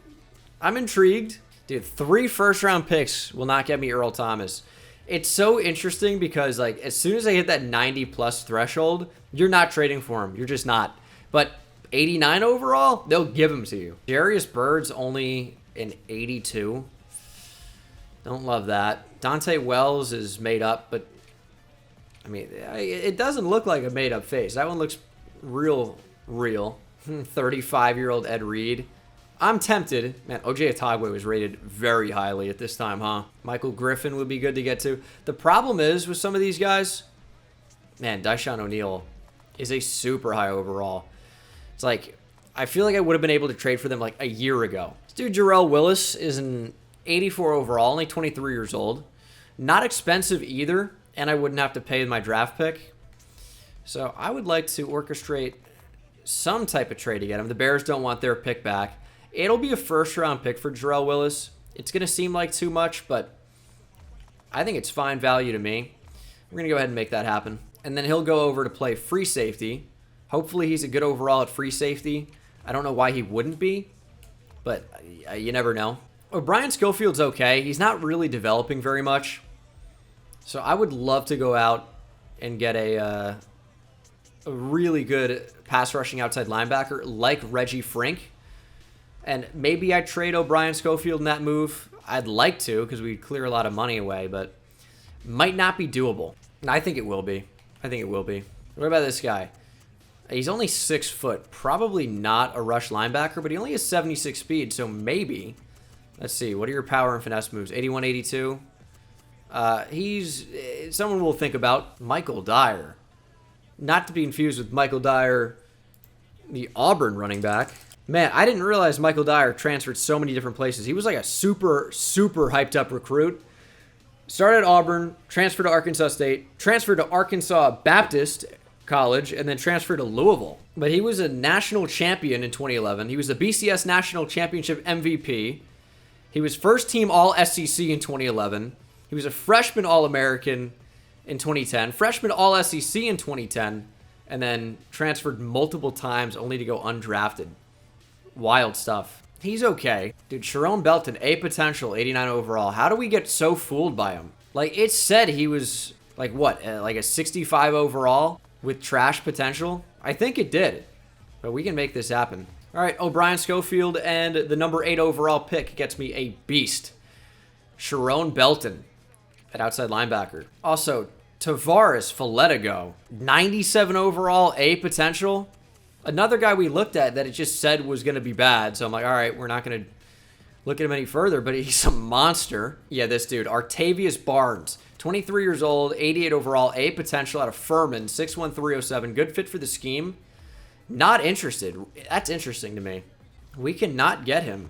I'm intrigued. Dude, 3 first-round picks will not get me Earl Thomas. It's so interesting because, as soon as I hit that 90-plus threshold, you're not trading for him. You're just not. But 89 overall, they'll give him to you. Jarius Bird's only an 82. Don't love that. Dante Wells is made up, but, I mean, it doesn't look like a made-up face. That one looks real. 35-year-old Ed Reed. I'm tempted. Man, OJ Atogwe was rated very highly at this time, huh? Michael Griffin would be good to get to. The problem is with some of these guys, man, Dyshawn O'Neal is a super high overall. It's I feel like I would have been able to trade for them a year ago. This dude, Jarrell Willis, is an 84 overall, only 23 years old. Not expensive either, and I wouldn't have to pay my draft pick. So I would like to orchestrate some type of trade to get him. The Bears don't want their pick back. It'll be a first-round pick for Jarrell Willis. It's going to seem like too much, but I think it's fine value to me. We're going to go ahead and make that happen. And then he'll go over to play free safety. Hopefully he's a good overall at free safety. I don't know why he wouldn't be. but you never know. O'Brien Schofield's okay. He's not really developing very much. So I would love to go out and get a really good pass rushing outside linebacker like Reggie Frink. And maybe I trade O'Brien Schofield in that move. I'd like to because we'd clear a lot of money away, but might not be doable. And I think it will be. I think it will be. What about this guy? He's only 6 foot. Probably not a rush linebacker, but he only has 76 speed, so maybe. Let's see. What are your power and finesse moves? 81, 82. He's someone we'll think about. Michael Dyer. Not to be confused with Michael Dyer, the Auburn running back. Man, I didn't realize Michael Dyer transferred so many different places. He was like a super, super hyped up recruit. Started at Auburn, transferred to Arkansas State, transferred to Arkansas Baptist College, and then transferred to Louisville. But he was a national champion in 2011. He was the BCS National Championship MVP. He was first team All-SEC in 2011. He was a freshman All-American in 2010, freshman All-SEC in 2010, and then transferred multiple times only to go undrafted. Wild stuff. He's okay. Dude, Sharon Belton, A potential, 89 overall. How do we get so fooled by him? Like, it said he was, like, what? Like a 65 overall with trash potential? I think it did. But we can make this happen. All right, O'Brien Schofield and the number 8 overall pick gets me a beast. Sharon Belton at outside linebacker. Also, Tavares Faletigo, 97 overall, A potential. Another guy we looked at that it just said was going to be bad. So I'm like, all right, we're not going to look at him any further, but he's a monster. Yeah, this dude, Artavius Barnes, 23 years old, 88 overall, A potential out of Furman, 6'1", 307. Good fit for the scheme. Not interested. That's interesting to me. We cannot get him.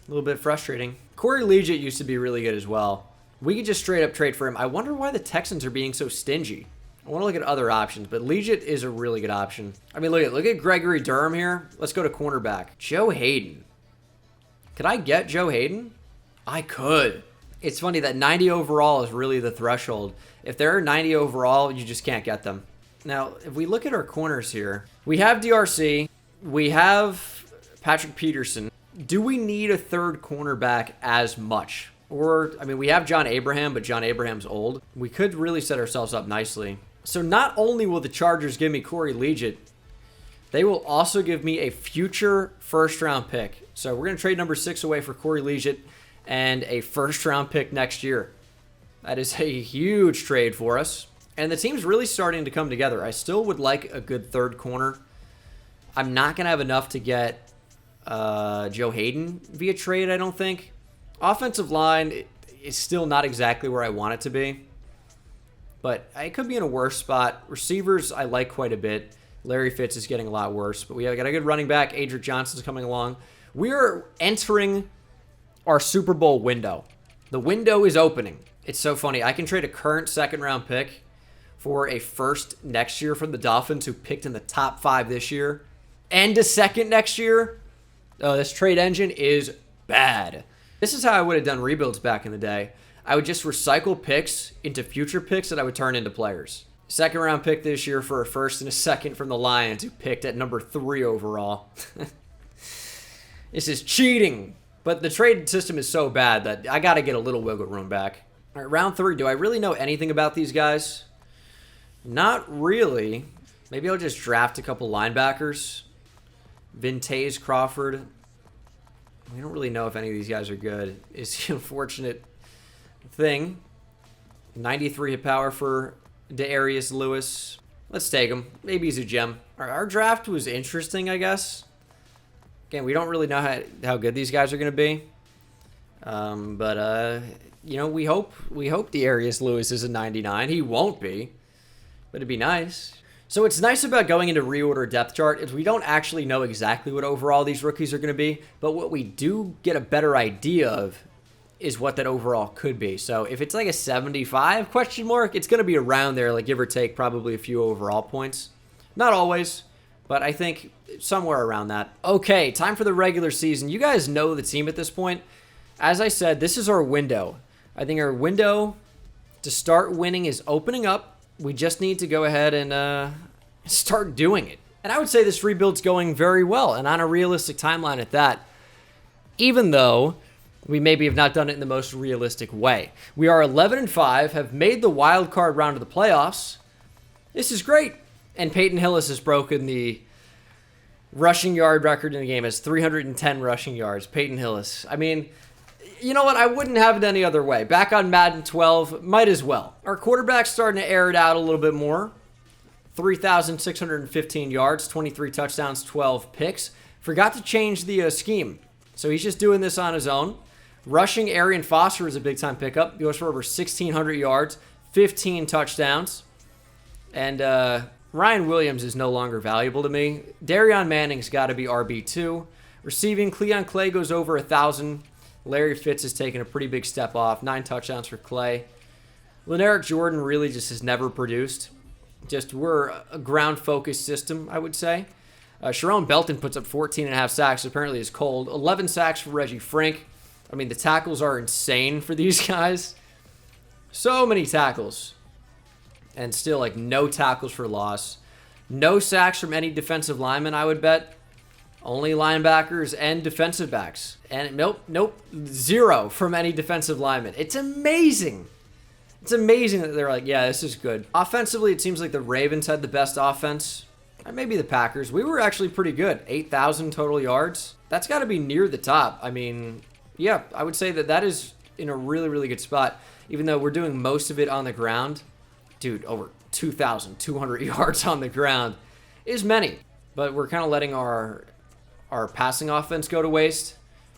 A little bit frustrating. Corey Liuget used to be really good as well. We could just straight up trade for him. I wonder why the Texans are being so stingy. I want to look at other options, but Liuget is a really good option. I mean, look at Gregory Durham here. Let's go to cornerback. Joe Hayden. Could I get Joe Hayden? I could. It's funny that 90 overall is really the threshold. If they're 90 overall, you just can't get them. Now, if we look at our corners here, we have DRC. We have Patrick Peterson. Do we need a third cornerback as much? Or, I mean, we have John Abraham, but John Abraham's old. We could really set ourselves up nicely. So not only will the Chargers give me Corey Liuget, they will also give me a future first-round pick. So we're going to trade number 6 away for Corey Liuget and a first-round pick next year. That is a huge trade for us. And the team's really starting to come together. I still would like a good third corner. I'm not going to have enough to get Joe Hayden via trade, I don't think. Offensive line is still not exactly where I want it to be. But it could be in a worse spot. Receivers, I like quite a bit. Larry Fitz is getting a lot worse. But we have got a good running back. Adric Johnson's coming along. We are entering our Super Bowl window. The window is opening. It's so funny. I can trade a current second-round pick for a first next year from the Dolphins, who picked in the top 5 this year, and a second next year. Oh, this trade engine is bad. This is how I would have done rebuilds back in the day. I would just recycle picks into future picks that I would turn into players. Second round pick this year for a first and a second from the Lions, who picked at number 3 overall. This is cheating. But the trade system is so bad that I got to get a little wiggle room back. All right, round 3. Do I really know anything about these guys? Not really. Maybe I'll just draft a couple linebackers. Vintez Crawford. We don't really know if any of these guys are good. It's the unfortunate thing. 93 hit power for Darius Lewis. Let's take him. Maybe he's a gem. Our draft was interesting, I guess. Again, we don't really know how good these guys are going to be. But you know, we hope Darius Lewis is a 99. He won't be, but it'd be nice. So what's nice about going into reorder depth chart is we don't actually know exactly what overall these rookies are going to be, but what we do get a better idea of is what that overall could be. So if it's like a 75 question mark, it's going to be around there, like give or take probably a few overall points. Not always, but I think somewhere around that. Okay, time for the regular season. You guys know the team at this point. As I said, this is our window. I think our window to start winning is opening up. We just need to go ahead and start doing it. And I would say this rebuild's going very well, and on a realistic timeline at that. even though we maybe have not done it in the most realistic way. We are 11-5, have made the wild card round of the playoffs. This is great. And Peyton Hillis has broken the rushing yard record in the game. Has 310 rushing yards. Peyton Hillis. I mean, you know what? I wouldn't have it any other way. Back on Madden 12, might as well. Our quarterback's starting to air it out a little bit more. 3,615 yards, 23 touchdowns, 12 picks. Forgot to change the scheme. So he's just doing this on his own. Rushing, Arian Foster is a big-time pickup. Goes for over 1,600 yards, 15 touchdowns. And Ryan Williams is no longer valuable to me. Darion Manning's got to be RB2. Receiving, Cleon Clay goes over 1,000. Larry Fitz has taken a pretty big step off. 9 touchdowns for Clay. Leneric Jordan really just has never produced. We're a ground-focused system, I would say. Sharon Belton puts up 14.5 sacks. Apparently is cold. 11 sacks for Reggie Frank. I mean, the tackles are insane for these guys. So many tackles. And still, like, no tackles for loss. No sacks from any defensive lineman, I would bet. Only linebackers and defensive backs. And nope. 0 from any defensive lineman. It's amazing. It's amazing that they're like, yeah, this is good. Offensively, it seems like the Ravens had the best offense. Or maybe the Packers. We were actually pretty good. 8,000 total yards. That's got to be near the top. I mean, yeah, I would say that is in a really, really good spot. Even though we're doing most of it on the ground. Dude, over 2,200 yards on the ground is many. But we're kind of letting our passing offense go to waste.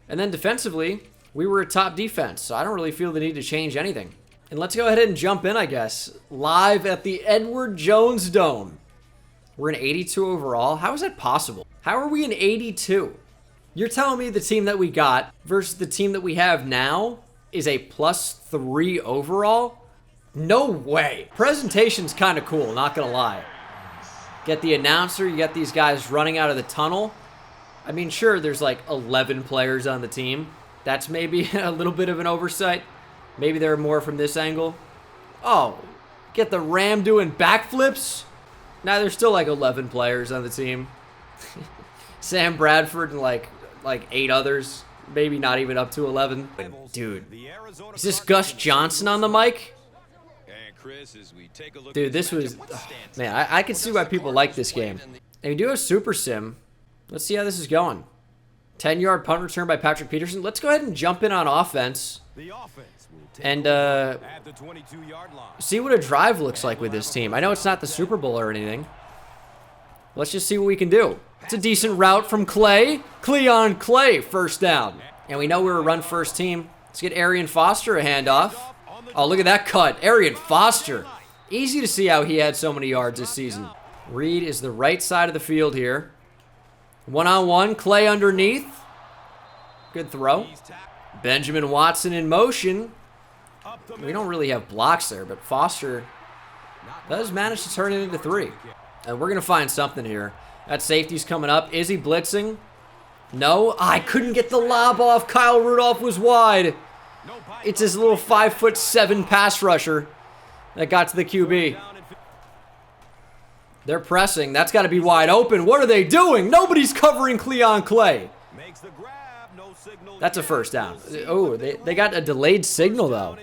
And then defensively, we were a top defense. So I don't really feel the need to change anything. And let's go ahead and jump in, I guess. Live at the Edward Jones Dome. We're an 82 overall. How is that possible? How are we an 82? You're telling me the team that we got versus the team that we have now is a +3 overall? No way. Presentation's kind of cool, not gonna lie. Get the announcer, you get these guys running out of the tunnel. I mean, sure, there's like 11 players on the team. That's maybe a little bit of an oversight. Maybe there are more from this angle. Oh, get the Ram doing backflips. Now there's still like 11 players on the team. Sam Bradford and like 8 others. Maybe not even up to 11. Dude, is this Gus Johnson on the mic? Dude, this was... Oh, man, I can see why people like this game. And we do have Super Sim. Let's see how this is going. 10-yard punt return by Patrick Peterson. Let's go ahead and jump in on offense. And see what a drive looks like with this team. I know it's not the Super Bowl or anything. Let's just see what we can do. It's a decent route from Clay. Cleon Clay, first down. And we know we're a run-first team. Let's get Arian Foster a handoff. Oh, look at that cut. Arian Foster. Easy to see how he had so many yards this season. Reed is the right side of the field here. One-on-one. Clay underneath. Good throw. Benjamin Watson in motion. We don't really have blocks there, but Foster does manage to turn it into 3. And we're going to find something here. That safety's coming up. Is he blitzing? No. I couldn't get the lob off. Kyle Rudolph was wide. It's his little 5'7" pass rusher that got to the QB. They're pressing. That's got to be wide open. What are they doing? Nobody's covering Cleon Clay. That's a first down. Oh, they got a delayed signal, though.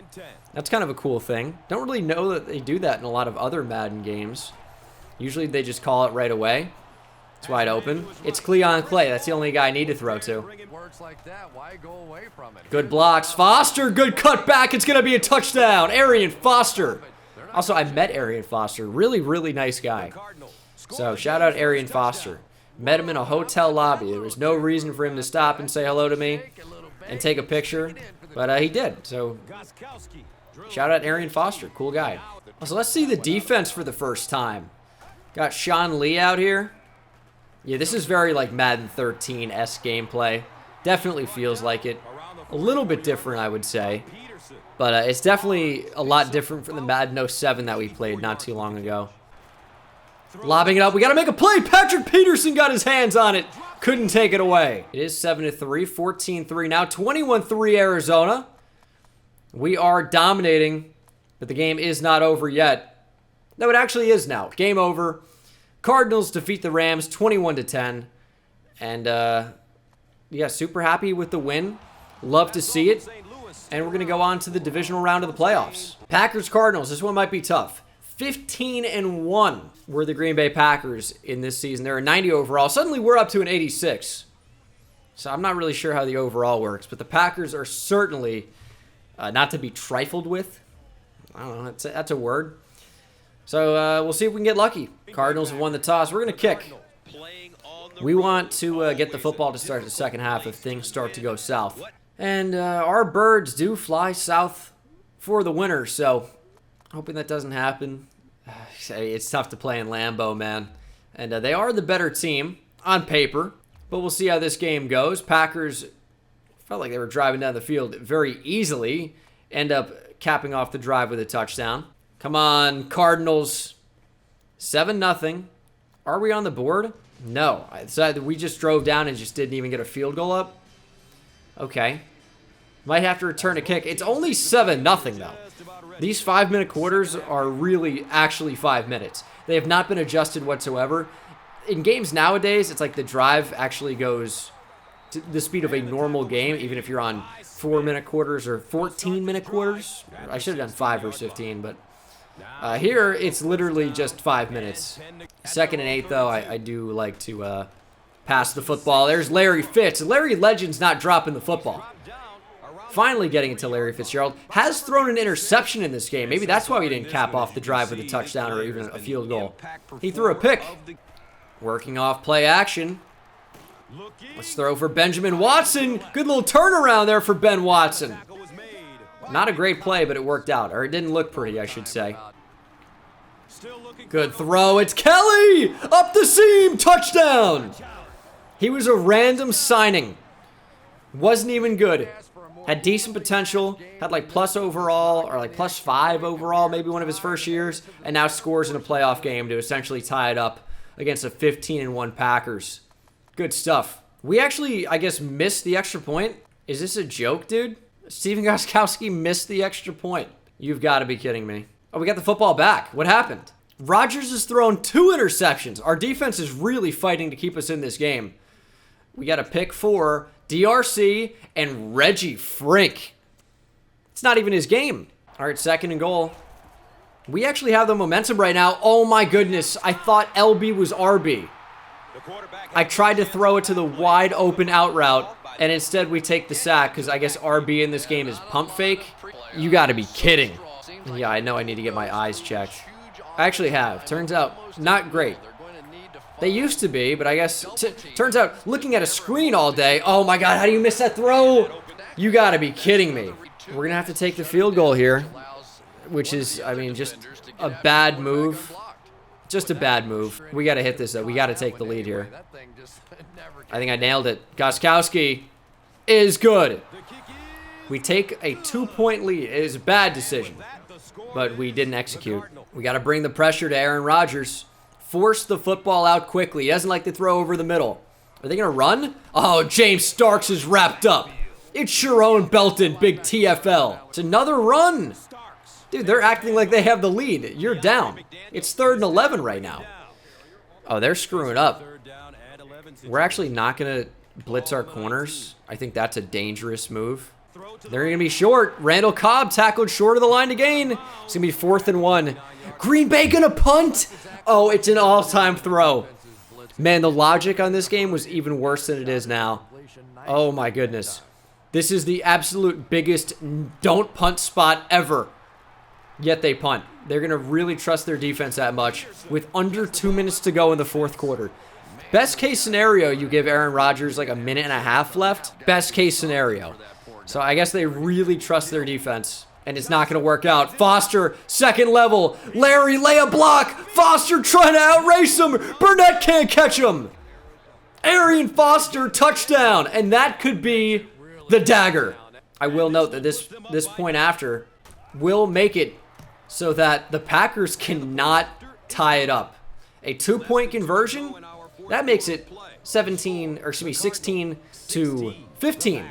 That's kind of a cool thing. Don't really know that they do that in a lot of other Madden games. Usually they just call it right away. It's wide open. It's Cleon Clay. That's the only guy I need to throw to. Good blocks. Foster, good cut back. It's going to be a touchdown. Arian Foster. Also, I met Arian Foster. Really, really nice guy. So, shout out Arian Foster. Met him in a hotel lobby. There was no reason for him to stop and say hello to me and take a picture, but he did. So, shout out Arian Foster. Cool guy. So, let's see the defense for the first time. Got Sean Lee out here. Yeah, this is very like Madden 13-esque gameplay. Definitely feels like it. A little bit different, I would say. But it's definitely a lot different from the Madden 07 that we played not too long ago. Lobbing it up. We got to make a play. Patrick Peterson got his hands on it. Couldn't take it away. It is 7-3, 14-3 now. 21-3 Arizona. We are dominating, but the game is not over yet. No, it actually is now. Game over. Cardinals defeat the Rams 21-10. And yeah, super happy with the win. Love to see it. And we're going to go on to the divisional round of the playoffs. Packers-Cardinals. This one might be tough. 15-1 were the Green Bay Packers in this season. They're a 90 overall. Suddenly we're up to an 86. So I'm not really sure how the overall works. But the Packers are certainly not to be trifled with. I don't know. That's a word. So we'll see if we can get lucky. Cardinals have won the toss. We're going to kick. We want to get the football to start the second half if things start to go south. And our birds do fly south for the winter, so hoping that doesn't happen. It's tough to play in Lambeau, man. And they are the better team on paper, but we'll see how this game goes. Packers felt like they were driving down the field very easily, end up capping off the drive with a touchdown. Come on, Cardinals. 7-0. Are we on the board? No. We just drove down and just didn't even get a field goal up. Okay. Might have to return a kick. It's only 7-0, though. These 5-minute quarters are really actually 5 minutes. They have not been adjusted whatsoever. In games nowadays, it's like the drive actually goes to the speed of a normal game, even if you're on 4-minute quarters or 14-minute quarters. I should have done 5 or 15, but here it's literally just 5 minutes. 2nd and 8, though, I do like to pass the football. There's Larry Fitz. Larry Legend's not dropping the football. Finally getting it to Larry Fitzgerald. Has thrown an interception in this game. Maybe that's why he didn't cap off the drive with a touchdown or even a field goal. He threw a pick. Working off play action. Let's throw for Benjamin Watson. Good little turnaround there for Ben Watson. Not a great play, but it worked out. Or it didn't look pretty, I should say. Good throw. It's Kelly! Up the seam! Touchdown! He was a random signing. Wasn't even good. Had decent potential. Had like plus overall or like plus 5 overall, maybe one of his first years. And now scores in a playoff game to essentially tie it up against a 15-1 Packers. Good stuff. We actually, I guess, missed the extra point. Is this a joke, dude? Steven Gostkowski missed the extra point. You've got to be kidding me. Oh, we got the football back. What happened? Rodgers has thrown 2 interceptions. Our defense is really fighting to keep us in this game. We got a pick for DRC and Reggie Frink. It's not even his game. All right, 2nd and goal. We actually have the momentum right now. Oh my goodness. I thought LB was RB. I tried to throw it to the wide open out route, and instead we take the sack because I guess RB in this game is pump fake. You got to be kidding. Yeah, I know I need to get my eyes checked. I actually have. Turns out, not great. They used to be, but I guess, turns out, looking at a screen all day, oh my god, how do you miss that throw? You got to be kidding me. We're going to have to take the field goal here, which is, I mean, just a bad move. Just a bad move. We got to hit this, though. We got to take the lead here. I think I nailed it. Gostkowski is good. We take a 2-point lead. It is a bad decision, but we didn't execute. We got to bring the pressure to Aaron Rodgers. Force the football out quickly. He doesn't like to throw over the middle. Are they going to run? Oh, James Starks is wrapped up. It's Sharon Belton, big TFL. It's another run. Dude, they're acting like they have the lead. You're down. It's 3rd and 11 right now. Oh, they're screwing up. We're actually not going to blitz our corners. I think that's a dangerous move. They're going to be short. Randall Cobb tackled short of the line to gain. It's going to be 4th and 1. Green Bay going to punt. Oh, it's an all-time throw. Man, the logic on this game was even worse than it is now. Oh, my goodness. This is the absolute biggest don't punt spot ever. Yet they punt. They're going to really trust their defense that much with under 2 minutes to go in the 4th quarter. Best case scenario, you give Aaron Rodgers like a minute and a half left. Best case scenario. So I guess they really trust their defense. And it's not going to work out. Foster, 2nd level. Larry, lay a block. Foster trying to outrace him. Burnett can't catch him. Arian Foster, touchdown. And that could be the dagger. I will note that this point after will make it so that the Packers cannot tie it up. A 2-point conversion, that makes it 16 to 15.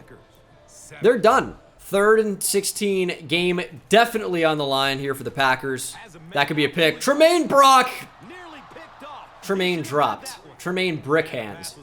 They're done. 3rd and 16 game definitely on the line here for the Packers. That could be a pick. Tremaine Brock. Tremaine dropped. Tremaine brick hands.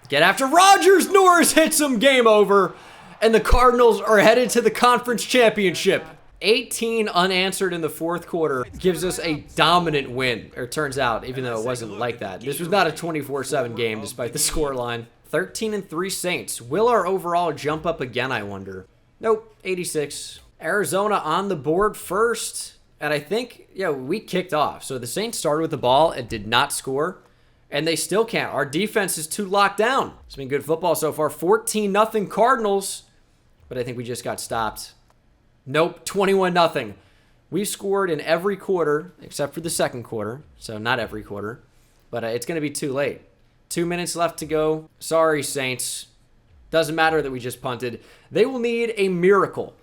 Get after Rodgers. Norris hits him. Game over. And the Cardinals are headed to the conference championship. 18 unanswered in the fourth quarter gives us a dominant win. Or it turns out, even though it wasn't like that. This was not a 24-7 game despite the scoreline. 13-3 Saints. Will our overall jump up again, I wonder? Nope, 86. Arizona on the board first. And I think, yeah, we kicked off. So the Saints started with the ball and did not score. And they still can't. Our defense is too locked down. It's been good football so far. 14-0 Cardinals. But I think we just got stopped. Nope, 21-0. We scored in every quarter except for the second quarter. So not every quarter. But it's going to be too late. 2 minutes left to go. Sorry, Saints. Doesn't matter that we just punted. They will need a miracle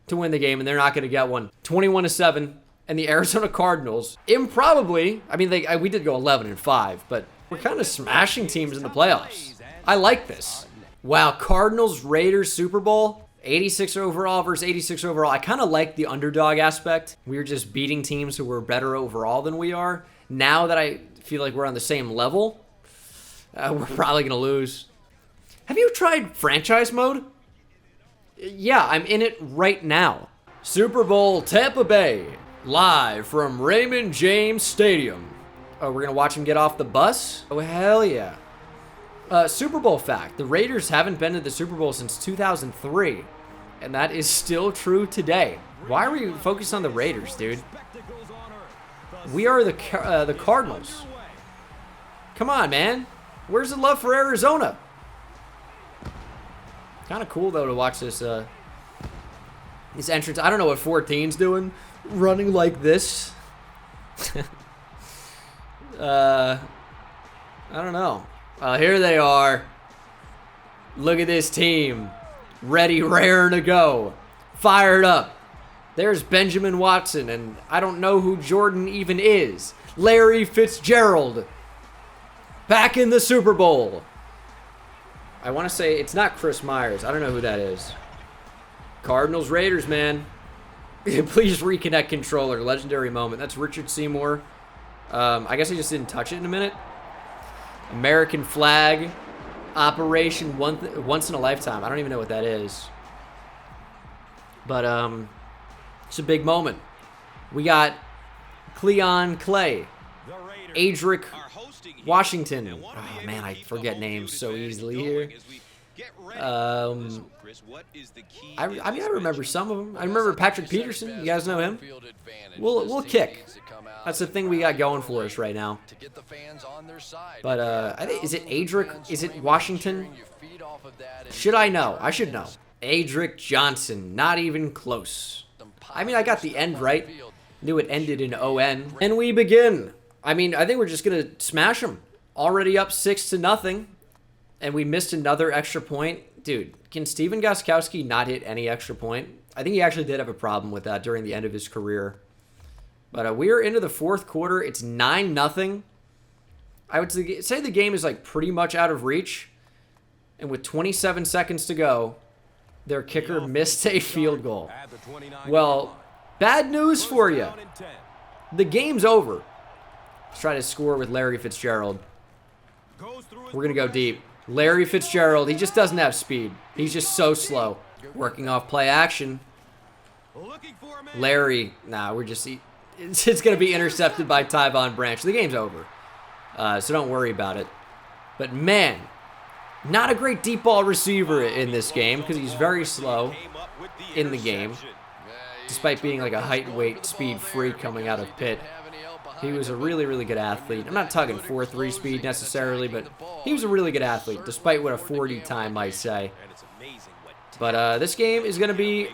to win the game, and they're not going to get one. 21-7. And the Arizona Cardinals, improbably, I mean, we did go 11-5, but we're kind of smashing teams in the playoffs. I like this. Wow, Cardinals, Raiders, Super Bowl, 86 overall versus 86 overall. I kind of like the underdog aspect. We were just beating teams who were better overall than we are. Now that I feel like we're on the same level, we're probably going to lose. Have you tried franchise mode? Yeah, I'm in it right now. Super Bowl Tampa Bay. Live from Raymond James Stadium. Oh, we're going to watch him get off the bus? Oh, hell yeah. Super Bowl fact. The Raiders haven't been to the Super Bowl since 2003. And that is still true today. Why are we focused on the Raiders, dude? We are the Cardinals. Come on, man. Where's the love for Arizona? Kind of cool, though, to watch this entrance. I don't know what 14's doing. Running like this. I don't know. Here they are. Look at this team. Ready, raring to go. Fired up. There's Benjamin Watson, and I don't know who Jordan even is. Larry Fitzgerald. Back in the Super Bowl. I want to say it's not Chris Myers. I don't know who that is. Cardinals, Raiders, man. Please reconnect controller. Legendary moment. That's Richard Seymour. I guess I just didn't touch it in a minute. American flag. Operation once in a lifetime. I don't even know what that is. But it's a big moment. We got Cleon Clay. Adric Washington. Oh, man, I forget names so easily here. I remember some of them. I remember Patrick Peterson. You guys know him? We'll kick. That's the thing we got going for us right now. But I think, is it Adric? Is it Washington? Should I know? I should know. Adric Johnson. Not even close. I mean, I got the end right. Knew it ended in O-N. And we begin. I mean, I think we're just going to smash them. Already up 6-0. And we missed another extra point. Dude, can Steven Gostkowski not hit any extra point? I think he actually did have a problem with that during the end of his career. But we're into the fourth quarter. It's 9-0. I would say the game is like pretty much out of reach. And with 27 seconds to go, their kicker missed a field goal. Well, bad news for you. The game's over. Let's try to score with Larry Fitzgerald. We're going to go deep. Larry Fitzgerald, he just doesn't have speed. He's just so slow. Working off play action. Larry, it's going to be intercepted by Tyvon Branch. The game's over. So don't worry about it. But man, not a great deep ball receiver in this game because he's very slow in the game. Despite being like a height, weight, speed freak coming out of Pitt. He was a really, really good athlete. I'm not talking 4.3 speed necessarily, but he was a really good athlete, despite what a 40 time might say. But this game is going to be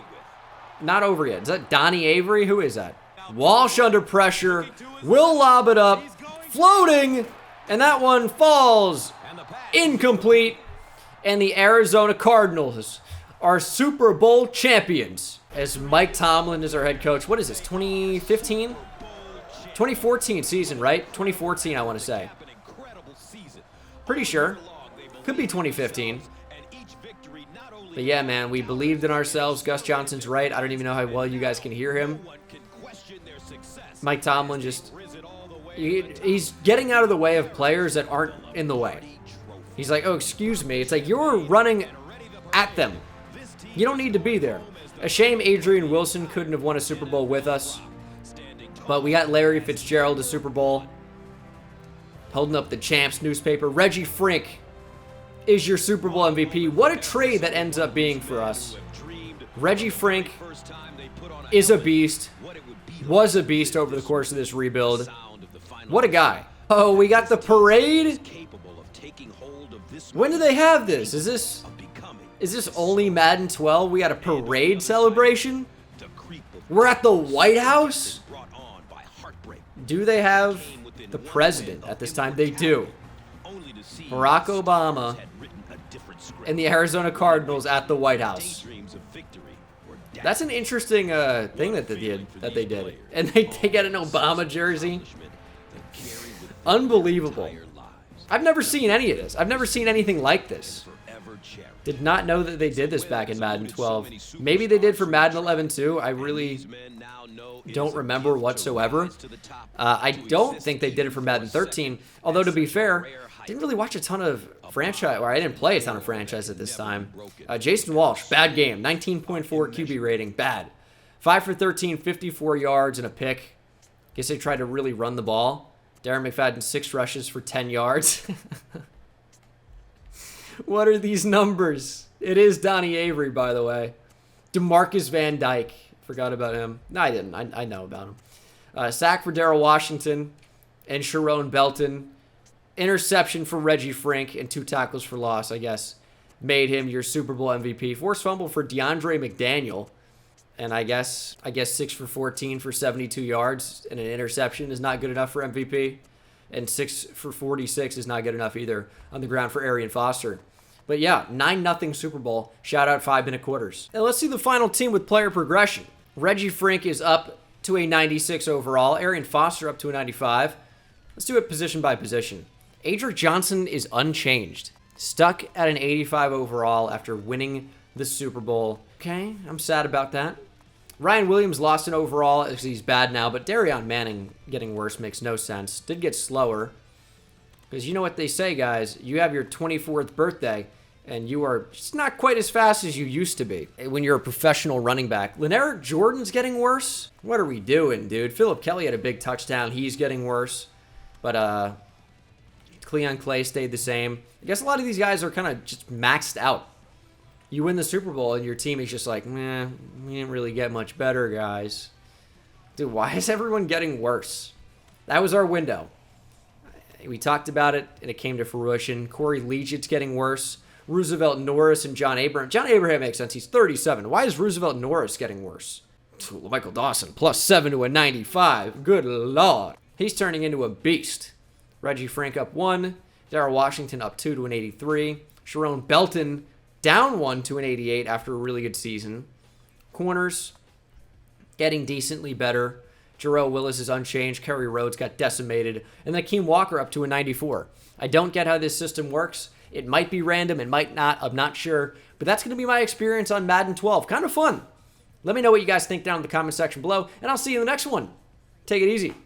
not over yet. Is that Donnie Avery? Who is that? Walsh under pressure. Will lob it up. Floating. And that one falls. Incomplete. And the Arizona Cardinals are Super Bowl champions. As Mike Tomlin is our head coach. What is this, 2015? 2014 season, right? 2014, I want to say. Pretty sure. Could be 2015. But yeah, man, we believed in ourselves. Gus Johnson's right. I don't even know how well you guys can hear him. Mike Tomlin he's getting out of the way of players that aren't in the way. He's like, oh, excuse me. It's like, you're running at them. You don't need to be there. A shame Adrian Wilson couldn't have won a Super Bowl with us. But we got Larry Fitzgerald a Super Bowl. Holding up the champs newspaper. Reggie Frink is your Super Bowl MVP. What a trade that ends up being for us. Reggie Frink is a beast. Was a beast over the course of this rebuild. What a guy. Oh, we got the parade. When do they have this? Is this only Madden 12? We got a parade celebration? We're at the White House? Do they have the president at this time? They do. Barack Obama and the Arizona Cardinals at the White House. That's an interesting thing that they did. And they get an Obama jersey. Unbelievable. I've never seen any of this. I've never seen anything like this. Did not know that they did this back in Madden 12. Maybe they did for Madden 11 too. I really don't remember whatsoever. I don't think they did it for Madden 13. Although, to be fair, I didn't really watch a ton of franchise, or I didn't play a ton of franchise at this time. Jason Walsh, bad game. 19.4 QB rating, bad. 5 for 13, 54 yards and a pick. Guess they tried to really run the ball. Darren McFadden, 6 rushes for 10 yards. What are these numbers? It is Donnie Avery, by the way. DeMarcus Van Dyke. Forgot about him. No, I didn't. I know about him. Sack for Darrell Washington and Sharon Belton. Interception for Reggie Frink and 2 tackles for loss, I guess. Made him your Super Bowl MVP. Forced fumble for DeAndre McDaniel. And I guess 6 for 14 for 72 yards. And an interception is not good enough for MVP. And 6 for 46 is not good enough either on the ground for Arian Foster. But yeah, 9-0 Super Bowl. Shout out 5-minute quarters. And let's see the final team with player progression. Reggie Frink is up to a 96 overall. Arian Foster up to a 95. Let's do it position by position. Adrian Johnson is unchanged. Stuck at an 85 overall after winning the Super Bowl. Okay, I'm sad about that. Ryan Williams lost an overall because he's bad now, but Darion Manning getting worse makes no sense. Did get slower. Because you know what they say, guys. You have your 24th birthday, and you are just not quite as fast as you used to be when you're a professional running back. Leneric Jordan's getting worse. What are we doing, dude? Philip Kelly had a big touchdown. He's getting worse. But Cleon Clay stayed the same. I guess a lot of these guys are kind of just maxed out. You win the Super Bowl, and your team is just like, meh, we didn't really get much better, guys. Dude, why is everyone getting worse? That was our window. We talked about it, and it came to fruition. Corey Leggett's getting worse. Roosevelt Norris and John Abraham. John Abraham makes sense. He's 37. Why is Roosevelt Norris getting worse? Michael Dawson, +7 to a 95. Good Lord. He's turning into a beast. Reggie Frink up 1. Darrell Washington up 2 to an 83. Sharon Belton down 1 to an 88 after a really good season. Corners getting decently better. Jarrell Willis is unchanged. Kerry Rhodes got decimated. And then Akeem Walker up to a 94. I don't get how this system works. It might be random. It might not. I'm not sure. But that's going to be my experience on Madden 12. Kind of fun. Let me know what you guys think down in the comment section below. And I'll see you in the next one. Take it easy.